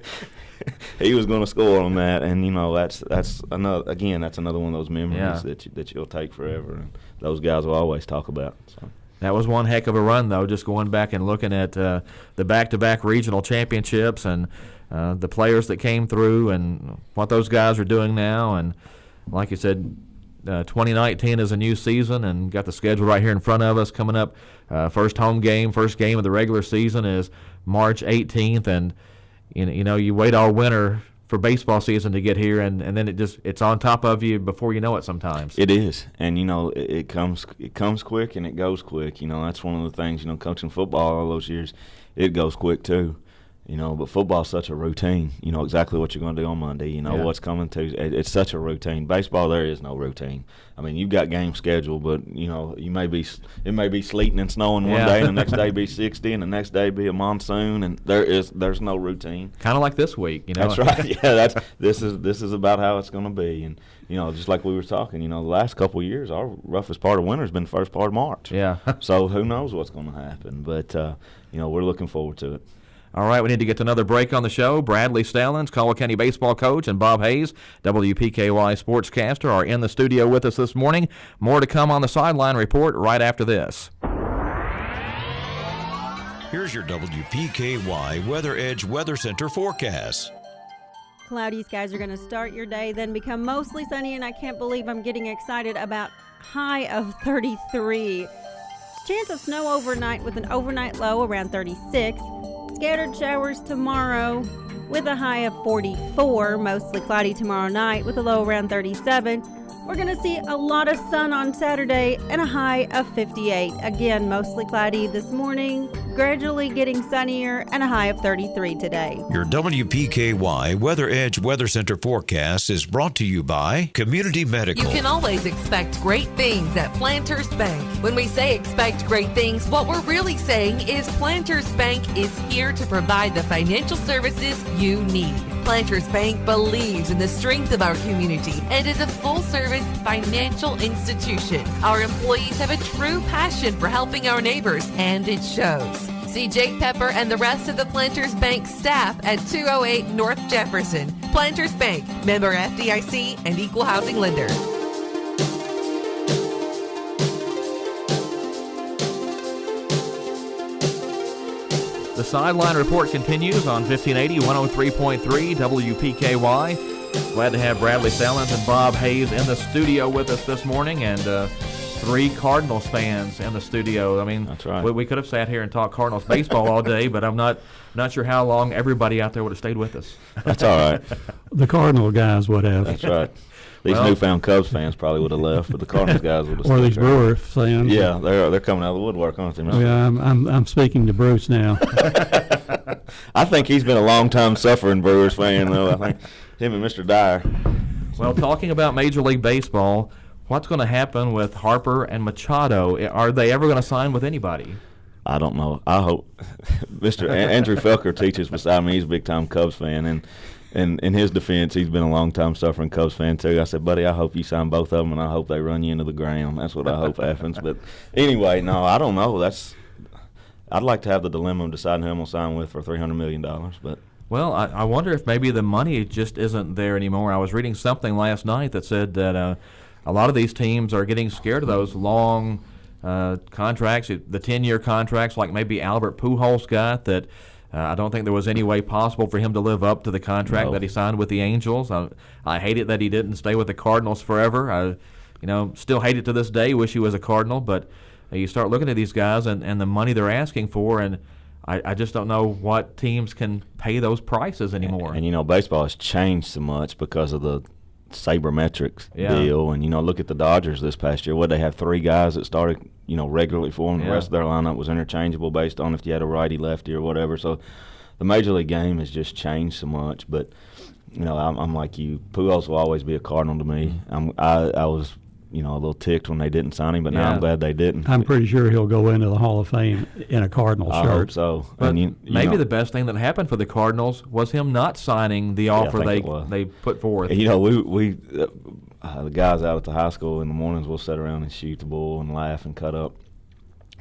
He was going to score on that, and that's another. Again, that's another one of those memories that you'll take forever, and those guys will always talk about. So. That was one heck of a run, though. Just going back and looking at the back-to-back regional championships and. The players that came through and what those guys are doing now. And like you said, 2019 is a new season and got the schedule right here in front of us coming up. First game of the regular season is March 18th. And, you wait all winter for baseball season to get here, and then it's on top of you before you know it sometimes. It is. And, it comes quick and it goes quick. That's one of the things, coaching football all those years, it goes quick too. But football's such a routine. You know exactly what you're going to do on Monday. You know what's coming to. It's such a routine. Baseball, there is no routine. I mean, you've got games scheduled, but it may be sleeting and snowing one day, and the next day be 60, and the next day be a monsoon, and there's no routine. Kind of like this week, That's right. Yeah, this is about how it's going to be, and just like we were talking, the last couple of years, our roughest part of winter has been the first part of March. Yeah. So who knows what's going to happen? But we're looking forward to it. All right, we need to get to another break on the show. Bradley Stallins, Caldwell County baseball coach, and Bob Hayes, WPKY sportscaster, are in the studio with us this morning. More to come on the Sideline Report right after this. Here's your WPKY Weather Edge Weather Center forecast. Cloudy skies are going to start your day, then become mostly sunny, and I can't believe I'm getting excited about high of 33. Chance of snow overnight with an overnight low around 36. Scattered showers tomorrow with a high of 44. Mostly cloudy tomorrow night with a low around 37. We're going to see a lot of sun on Saturday and a high of 58. Again, mostly cloudy this morning, gradually getting sunnier, and a high of 33 today. Your WPKY Weather Edge Weather Center forecast is brought to you by Community Medical. You can always expect great things at Planters Bank. When we say expect great things, what we're really saying is Planters Bank is here to provide the financial services you need. Planters Bank believes in the strength of our community and is a full-service financial institution. Our employees have a true passion for helping our neighbors, and it shows. See Jake Pepper and the rest of the Planters Bank staff at 208 North Jefferson. Planters Bank, member FDIC and equal housing lender. The Sideline Report continues on 1580, 103.3 WPKY. Glad to have Bradley Stallins and Bob Hayes in the studio with us this morning, and 3 Cardinals fans in the studio. I mean, that's right. We could have sat here and talked Cardinals baseball all day, but I'm not sure how long everybody out there would have stayed with us. That's all right. The Cardinal guys would have. That's right. These newfound Cubs fans probably would have left, but the Cardinals guys would have stayed. Or these Brewer fans. Yeah, they're coming out of the woodwork, aren't they? Yeah, I'm speaking to Bruce now. I think he's been a long-time suffering Brewers fan, though. I think him and Mr. Dyer. Well, talking about Major League Baseball, what's going to happen with Harper and Machado? Are they ever going to sign with anybody? I don't know. I hope. Mr. Andrew Felker teaches beside me. He's a big-time Cubs fan, and in his defense, he's been a long-time suffering Cubs fan, too. I said, buddy, I hope you sign both of them, and I hope they run you into the ground. That's what I hope happens. But anyway, no, I don't know. I'd like to have the dilemma of deciding who I'm going to sign with for $300 million, but... Well, I wonder if maybe the money just isn't there anymore. I was reading something last night that said that a lot of these teams are getting scared of those long contracts, the 10-year contracts like maybe Albert Pujols got, that I don't think there was any way possible for him to live up to the contract that he signed with the Angels. I hate it that he didn't stay with the Cardinals forever. I still hate it to this day, wish he was a Cardinal, but you start looking at these guys and the money they're asking for, and I just don't know what teams can pay those prices anymore. And baseball has changed so much because of the sabermetrics deal. And, look at the Dodgers this past year. They have 3 guys that started, regularly for them. The rest of their lineup was interchangeable based on if you had a righty, lefty, or whatever. So the Major League game has just changed so much. But, I'm like you. Pujols will always be a Cardinal to me. I was a little ticked when they didn't sign him, but now I'm glad they didn't. I'm pretty sure he'll go into the Hall of Fame in a Cardinal shirt. I hope so. But maybe the best thing that happened for the Cardinals was him not signing the offer they put forth. We the guys out at the high school in the mornings will sit around and shoot the bull and laugh and cut up.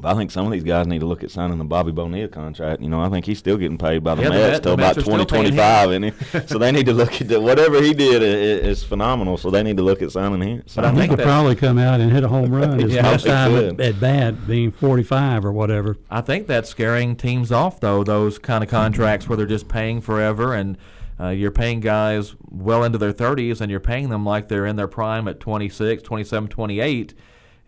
But I think some of these guys need to look at signing the Bobby Bonilla contract. I think he's still getting paid by the Mets till about 2025, isn't he? So they need to look at whatever he did is phenomenal. So they need to look at signing him. But I think he'll probably come out and hit a home run. His first time at bat, being 45 or whatever. I think that's scaring teams off, though. Those kind of contracts where they're just paying forever, and you're paying guys well into their 30s, and you're paying them like they're in their prime at 26, 27, 28,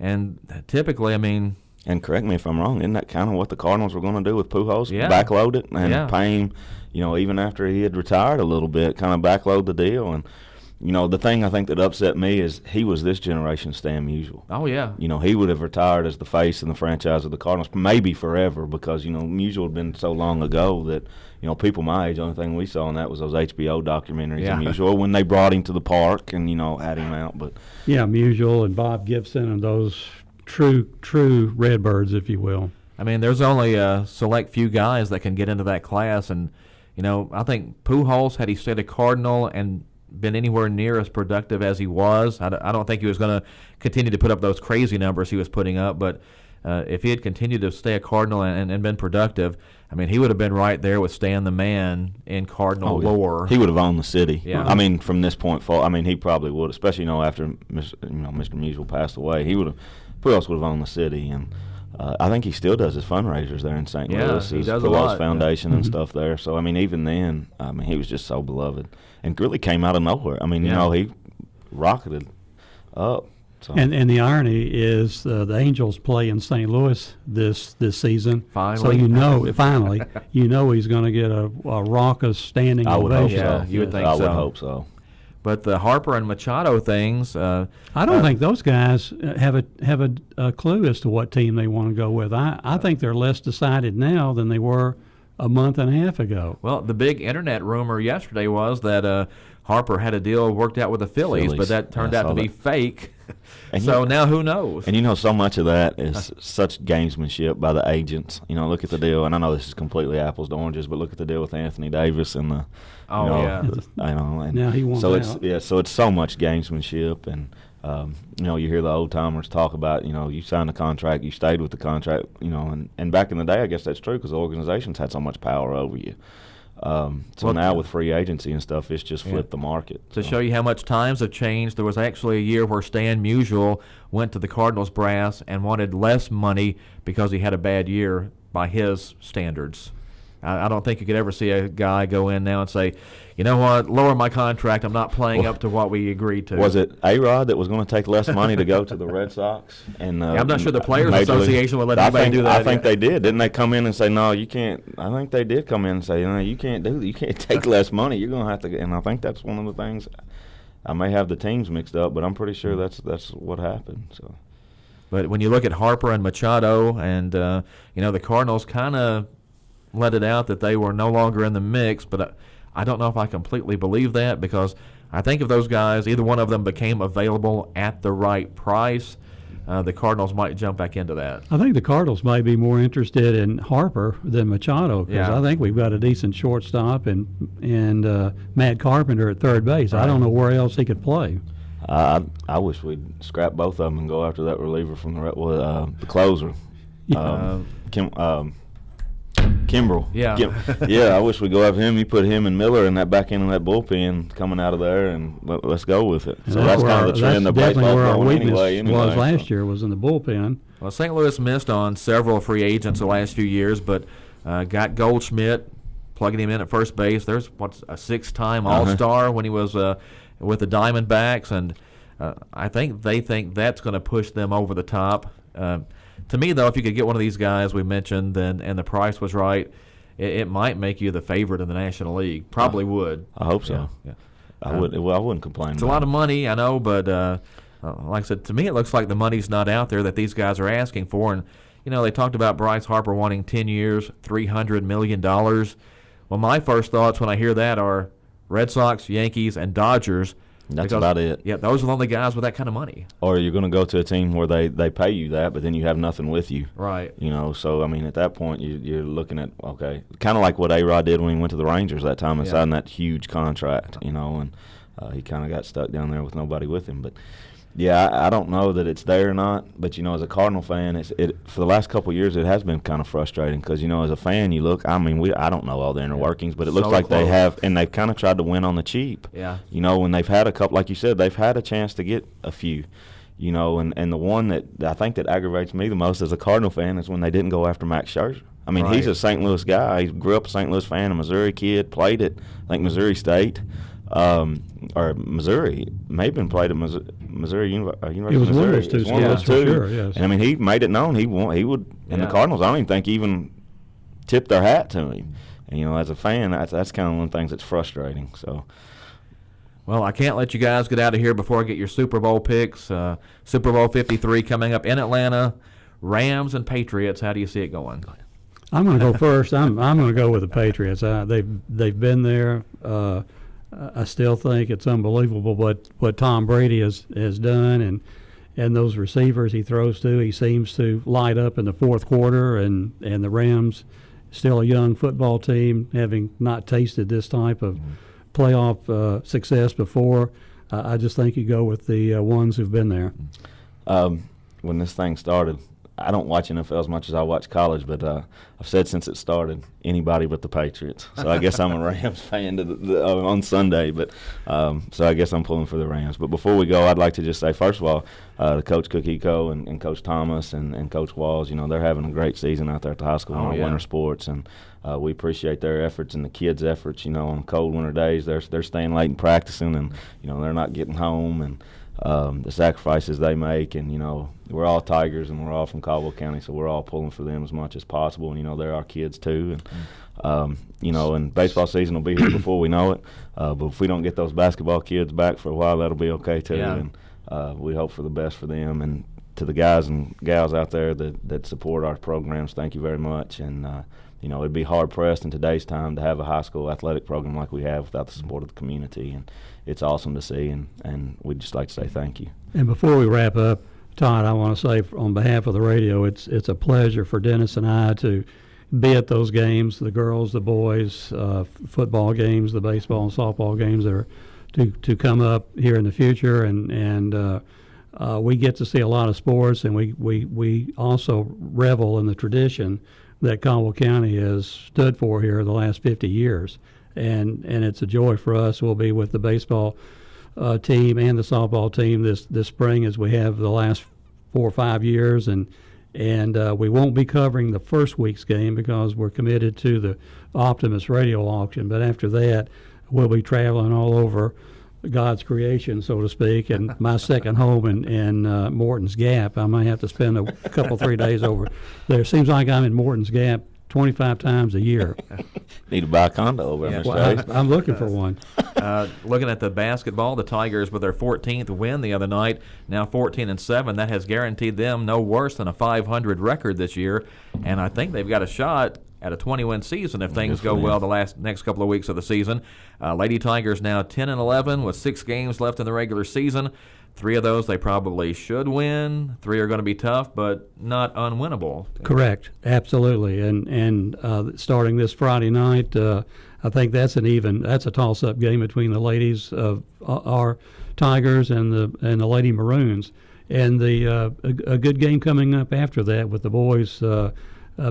and typically, And correct me if I'm wrong, isn't that kind of what the Cardinals were going to do with Pujols? Backload it and pay him, even after he had retired a little bit, kind of backload the deal. And, the thing I think that upset me is he was this generation's Stan Musial. Oh, yeah. He would have retired as the face and the franchise of the Cardinals, maybe forever, because, Musial had been so long ago that, people my age, the only thing we saw on that was those HBO documentaries of Musial when they brought him to the park and, had him out. But yeah, Musial and Bob Gibson and those true Redbirds, if you will. I mean, there's only a select few guys that can get into that class, and I think Pujols, had he stayed a Cardinal and been anywhere near as productive as he was, I don't think he was going to continue to put up those crazy numbers he was putting up. But if he had continued to stay a Cardinal and been productive, I mean, he would have been right there with Stan the Man in Cardinal lore. He would have owned the city. Yeah. I mean, from this point forward, I mean, he probably would, especially after Mr. Musial passed away. Pujols would have owned the city, and I think he still does his fundraisers there in St. Louis. He his does a lot. Foundation and stuff there. So, I mean, even then, he was just so beloved and really came out of nowhere. I mean, he rocketed up. So. And the irony is the Angels play in St. Louis this season. Finally. So finally, he's going to get a raucous standing ovation. Yeah, you would think so. I would hope so. But the Harper and Machado things, I don't think those guys have a clue as to what team they want to go with. I think they're less decided now than they were a month and a half ago. Well, the big internet rumor yesterday was that Harper had a deal worked out with the Phillies, but that turned out to be fake. And so now who knows? And so much of that is such gamesmanship by the agents. Look at the deal, and I know this is completely apples to oranges, but look at the deal with Anthony Davis and the. And now he wants out. So it's so much gamesmanship, and you hear the old timers talk about you signed the contract, you stayed with the contract, and back in the day, I guess that's true because the organizations had so much power over you. Now with free agency and stuff, it's just flipped the market. To show you how much times have changed, there was actually a year where Stan Musial went to the Cardinals brass and wanted less money because he had a bad year by his standards. I don't think you could ever see a guy go in now and say, you know what, lower my contract, I'm not playing up to what we agreed to. Was it A-Rod that was going to take less money to go to the Red Sox? And I'm not sure the Players Association would let anybody do that. I think they did. Didn't they come in and say, no, you can't? I think they did come in and say, no, you can't do that. You can't take less money. You're going to have to. And I think that's one of the things. I may have the teams mixed up, but I'm pretty sure that's what happened. So. But when you look at Harper and Machado, and the Cardinals kind of let it out that they were no longer in the mix, but I don't know if I completely believe that, because I think if those guys, either one of them became available at the right price, the Cardinals might jump back into that. I think the Cardinals might be more interested in Harper than Machado, because I think we've got a decent shortstop and Matt Carpenter at third base. Right. I don't know where else he could play. I wish we'd scrap both of them and go after that reliever from the closer. Kimbrel. Yeah. I wish we'd go after him. You put him and Miller in that back end of that bullpen coming out of there, and let's go with it. So that's kind of the trend of baseball going anyway. Was last year was in the bullpen. Well, St. Louis missed on several free agents the last few years, but got Goldschmidt, plugging him in at first base. There's a 6-time All-Star when he was with the Diamondbacks, and I think they think that's going to push them over the top. To me, though, if you could get one of these guys we mentioned and the price was right, it might make you the favorite in the National League. Probably would. I hope so. Yeah. I wouldn't complain. It's a lot of money, I know, but like I said, to me it looks like the money's not out there that these guys are asking for. And, they talked about Bryce Harper wanting 10 years, $300 million. Well, my first thoughts when I hear that are Red Sox, Yankees, and Dodgers. That's about it. Yeah, those are the only guys with that kind of money. Or you're going to go to a team where they pay you that, but then you have nothing with you. Right. So, I mean, at that point, you're looking at, okay, kind of like what A-Rod did when he went to the Rangers that time and signed that huge contract, and he kind of got stuck down there with nobody with him. But, yeah, I don't know that it's there or not, but, as a Cardinal fan, for the last couple of years it has been kind of frustrating because, as a fan you look, I mean, I don't know all the inner workings, but it looks like close. they have, and they've kind of tried to win on the cheap. Yeah. When they've had a couple, like you said, they've had a chance to get a few, and the one that I think that aggravates me the most as a Cardinal fan is when they didn't go after Max Scherzer. I mean, he's a St. Louis guy. He grew up a St. Louis fan, a Missouri kid, played at, I think, Missouri State. Or Missouri, may have been played at Missouri University. It was of Missouri. one of those two schools, for sure, yes. And I mean, he made it known he would. And the Cardinals, I don't even think even tipped their hat to him. And as a fan, that's kind of one of the things that's frustrating. So. Well, I can't let you guys get out of here before I get your Super Bowl picks. Super Bowl 53 coming up in Atlanta. Rams and Patriots. How do you see it going? I'm going to go first. I'm going to go with the Patriots. They've been there. I still think it's unbelievable what Tom Brady has done, and those receivers he throws to. He seems to light up in the fourth quarter, and the Rams, still a young football team, having not tasted this type of playoff success before. I just think you go with the ones who've been there. When this thing started, I don't watch NFL as much as I watch college, but I've said since it started, anybody but the Patriots. So I guess I'm a Rams fan on Sunday, but so I guess I'm pulling for the Rams. But before we go, I'd like to just say, first of all, to Coach Cook-Eco and Coach Thomas and Coach Walls, they're having a great season out there at the high school on winter sports, and we appreciate their efforts and the kids' efforts. On cold winter days, they're staying late and practicing, and they're not getting home, and the sacrifices they make, and we're all Tigers and we're all from Caldwell County, so we're all pulling for them as much as possible, and they're our kids too, and and baseball season will be here before we know it, but if we don't get those basketball kids back for a while, that'll be okay too, and we hope for the best for them. And to the guys and gals out there that support our programs, thank you very much. And it'd be hard pressed in today's time to have a high school athletic program like we have without the support of the community, and it's awesome to see, and we'd just like to say thank you. And before we wrap up, Todd, I want to say on behalf of the radio, it's a pleasure for Dennis and I to be at those games, the girls, the boys, football games, the baseball and softball games that are to come up here in the future, and we get to see a lot of sports, and we also revel in the tradition that Caldwell County has stood for here the last 50 years, and it's a joy for us. We'll be with the baseball team and the softball team this spring, as we have the last 4 or 5 years, and we won't be covering the first week's game because we're committed to the Optimus radio auction, but after that we'll be traveling all over God's creation, so to speak, and my second home in Morton's Gap. I might have to spend a couple, 3 days over there. Seems like I'm in Morton's Gap 25 times a year. Need to buy a condo over there, Well, I'm looking for one. Looking at the basketball, the Tigers with their 14th win the other night, now 14-7. That has guaranteed them no worse than a 500 record this year, and I think they've got a shot at a 20-win season if things go well the next couple of weeks of the season. Lady Tigers now 10-11 with 6 games left in the regular season. 3 of those they probably should win. 3 are going to be tough, but not unwinnable. Correct, absolutely. And starting this Friday night, I think that's a toss-up game between the ladies of our Tigers and the Lady Maroons, and a good game coming up after that with the boys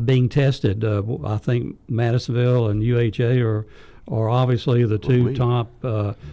being tested. I think Madisonville and UHA are obviously the two top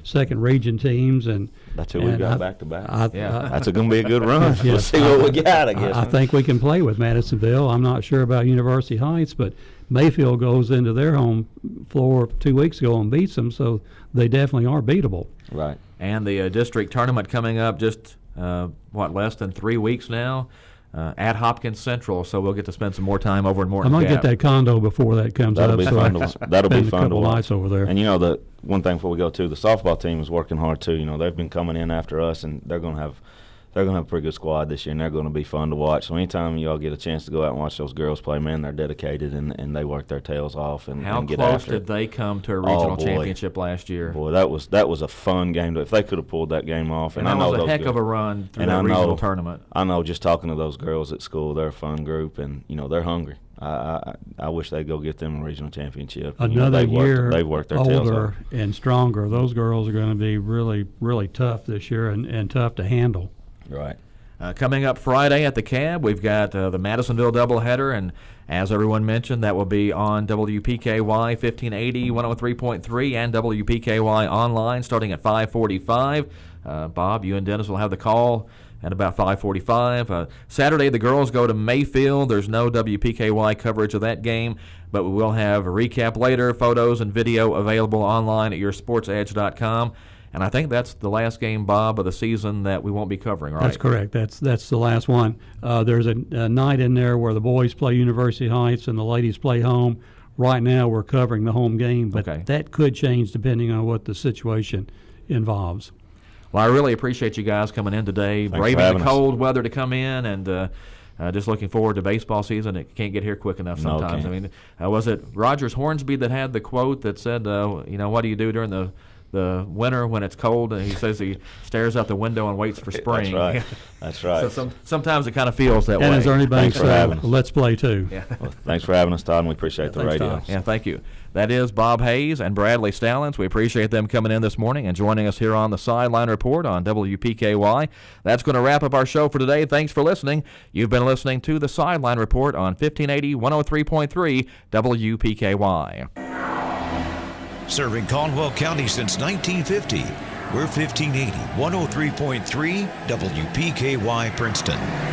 second region teams, and that's who we've got back to back. That's going to be a good run. Let's see what we got, I guess. I think we can play with Madisonville. I'm not sure about University Heights, but Mayfield goes into their home floor 2 weeks ago and beats them, so they definitely are beatable. Right. And the district tournament coming up just less than 3 weeks now. At Hopkins Central, so we'll get to spend some more time over in Morton. I might get that condo before that comes that'll up. Be so fun that'll be fun to watch. Nights over there. And the one thing before we go too, the softball team is working hard too. They've been coming in after us, and they're going to have a pretty good squad this year, and they're going to be fun to watch. So anytime y'all get a chance to go out and watch those girls play, man, they're dedicated and they work their tails off and get after it. How close did they come to a regional championship last year? Boy, that was a fun game. If they could have pulled that game off, and that was a heck of a run through the regional tournament. I know, just talking to those girls at school, they're a fun group, and they're hungry. I wish they'd go get them a regional championship. Another year they've worked their tails off. Older and stronger. Those girls are going to be really, really tough this year and tough to handle. Right. Coming up Friday at the Cab, we've got the Madisonville doubleheader, and as everyone mentioned, that will be on WPKY 1580, 103.3, and WPKY online starting at 5:45. Bob, you and Dennis will have the call at about 5:45. Saturday, the girls go to Mayfield. There's no WPKY coverage of that game, but we will have a recap later, photos and video available online at yoursportsedge.com. And I think that's the last game, Bob, of the season that we won't be covering, right? That's correct. That's the last one. There's a night in there where the boys play University Heights and the ladies play home. Right now we're covering the home game, but that could change depending on what the situation involves. Well, I really appreciate you guys coming in today, Thanks braving the cold weather to come in, and just looking forward to baseball season. It can't get here quick enough sometimes. No, I mean, was it Rogers Hornsby that had the quote that said, what do you do during the winter when it's cold? And he says he stares out the window and waits for spring. That's right. That's right. So sometimes it kind of feels that way. And as Ernie Banks said, let's play too. Yeah. Well, thanks for having us, Todd, and we appreciate the radio. Todd. Yeah, thank you. That is Bob Hayes and Bradley Stallins. We appreciate them coming in this morning and joining us here on the Sideline Report on WPKY. That's going to wrap up our show for today. Thanks for listening. You've been listening to the Sideline Report on 1580 103.3 WPKY. Serving Caldwell County since 1950. We're 1580 103.3 WPKY Princeton.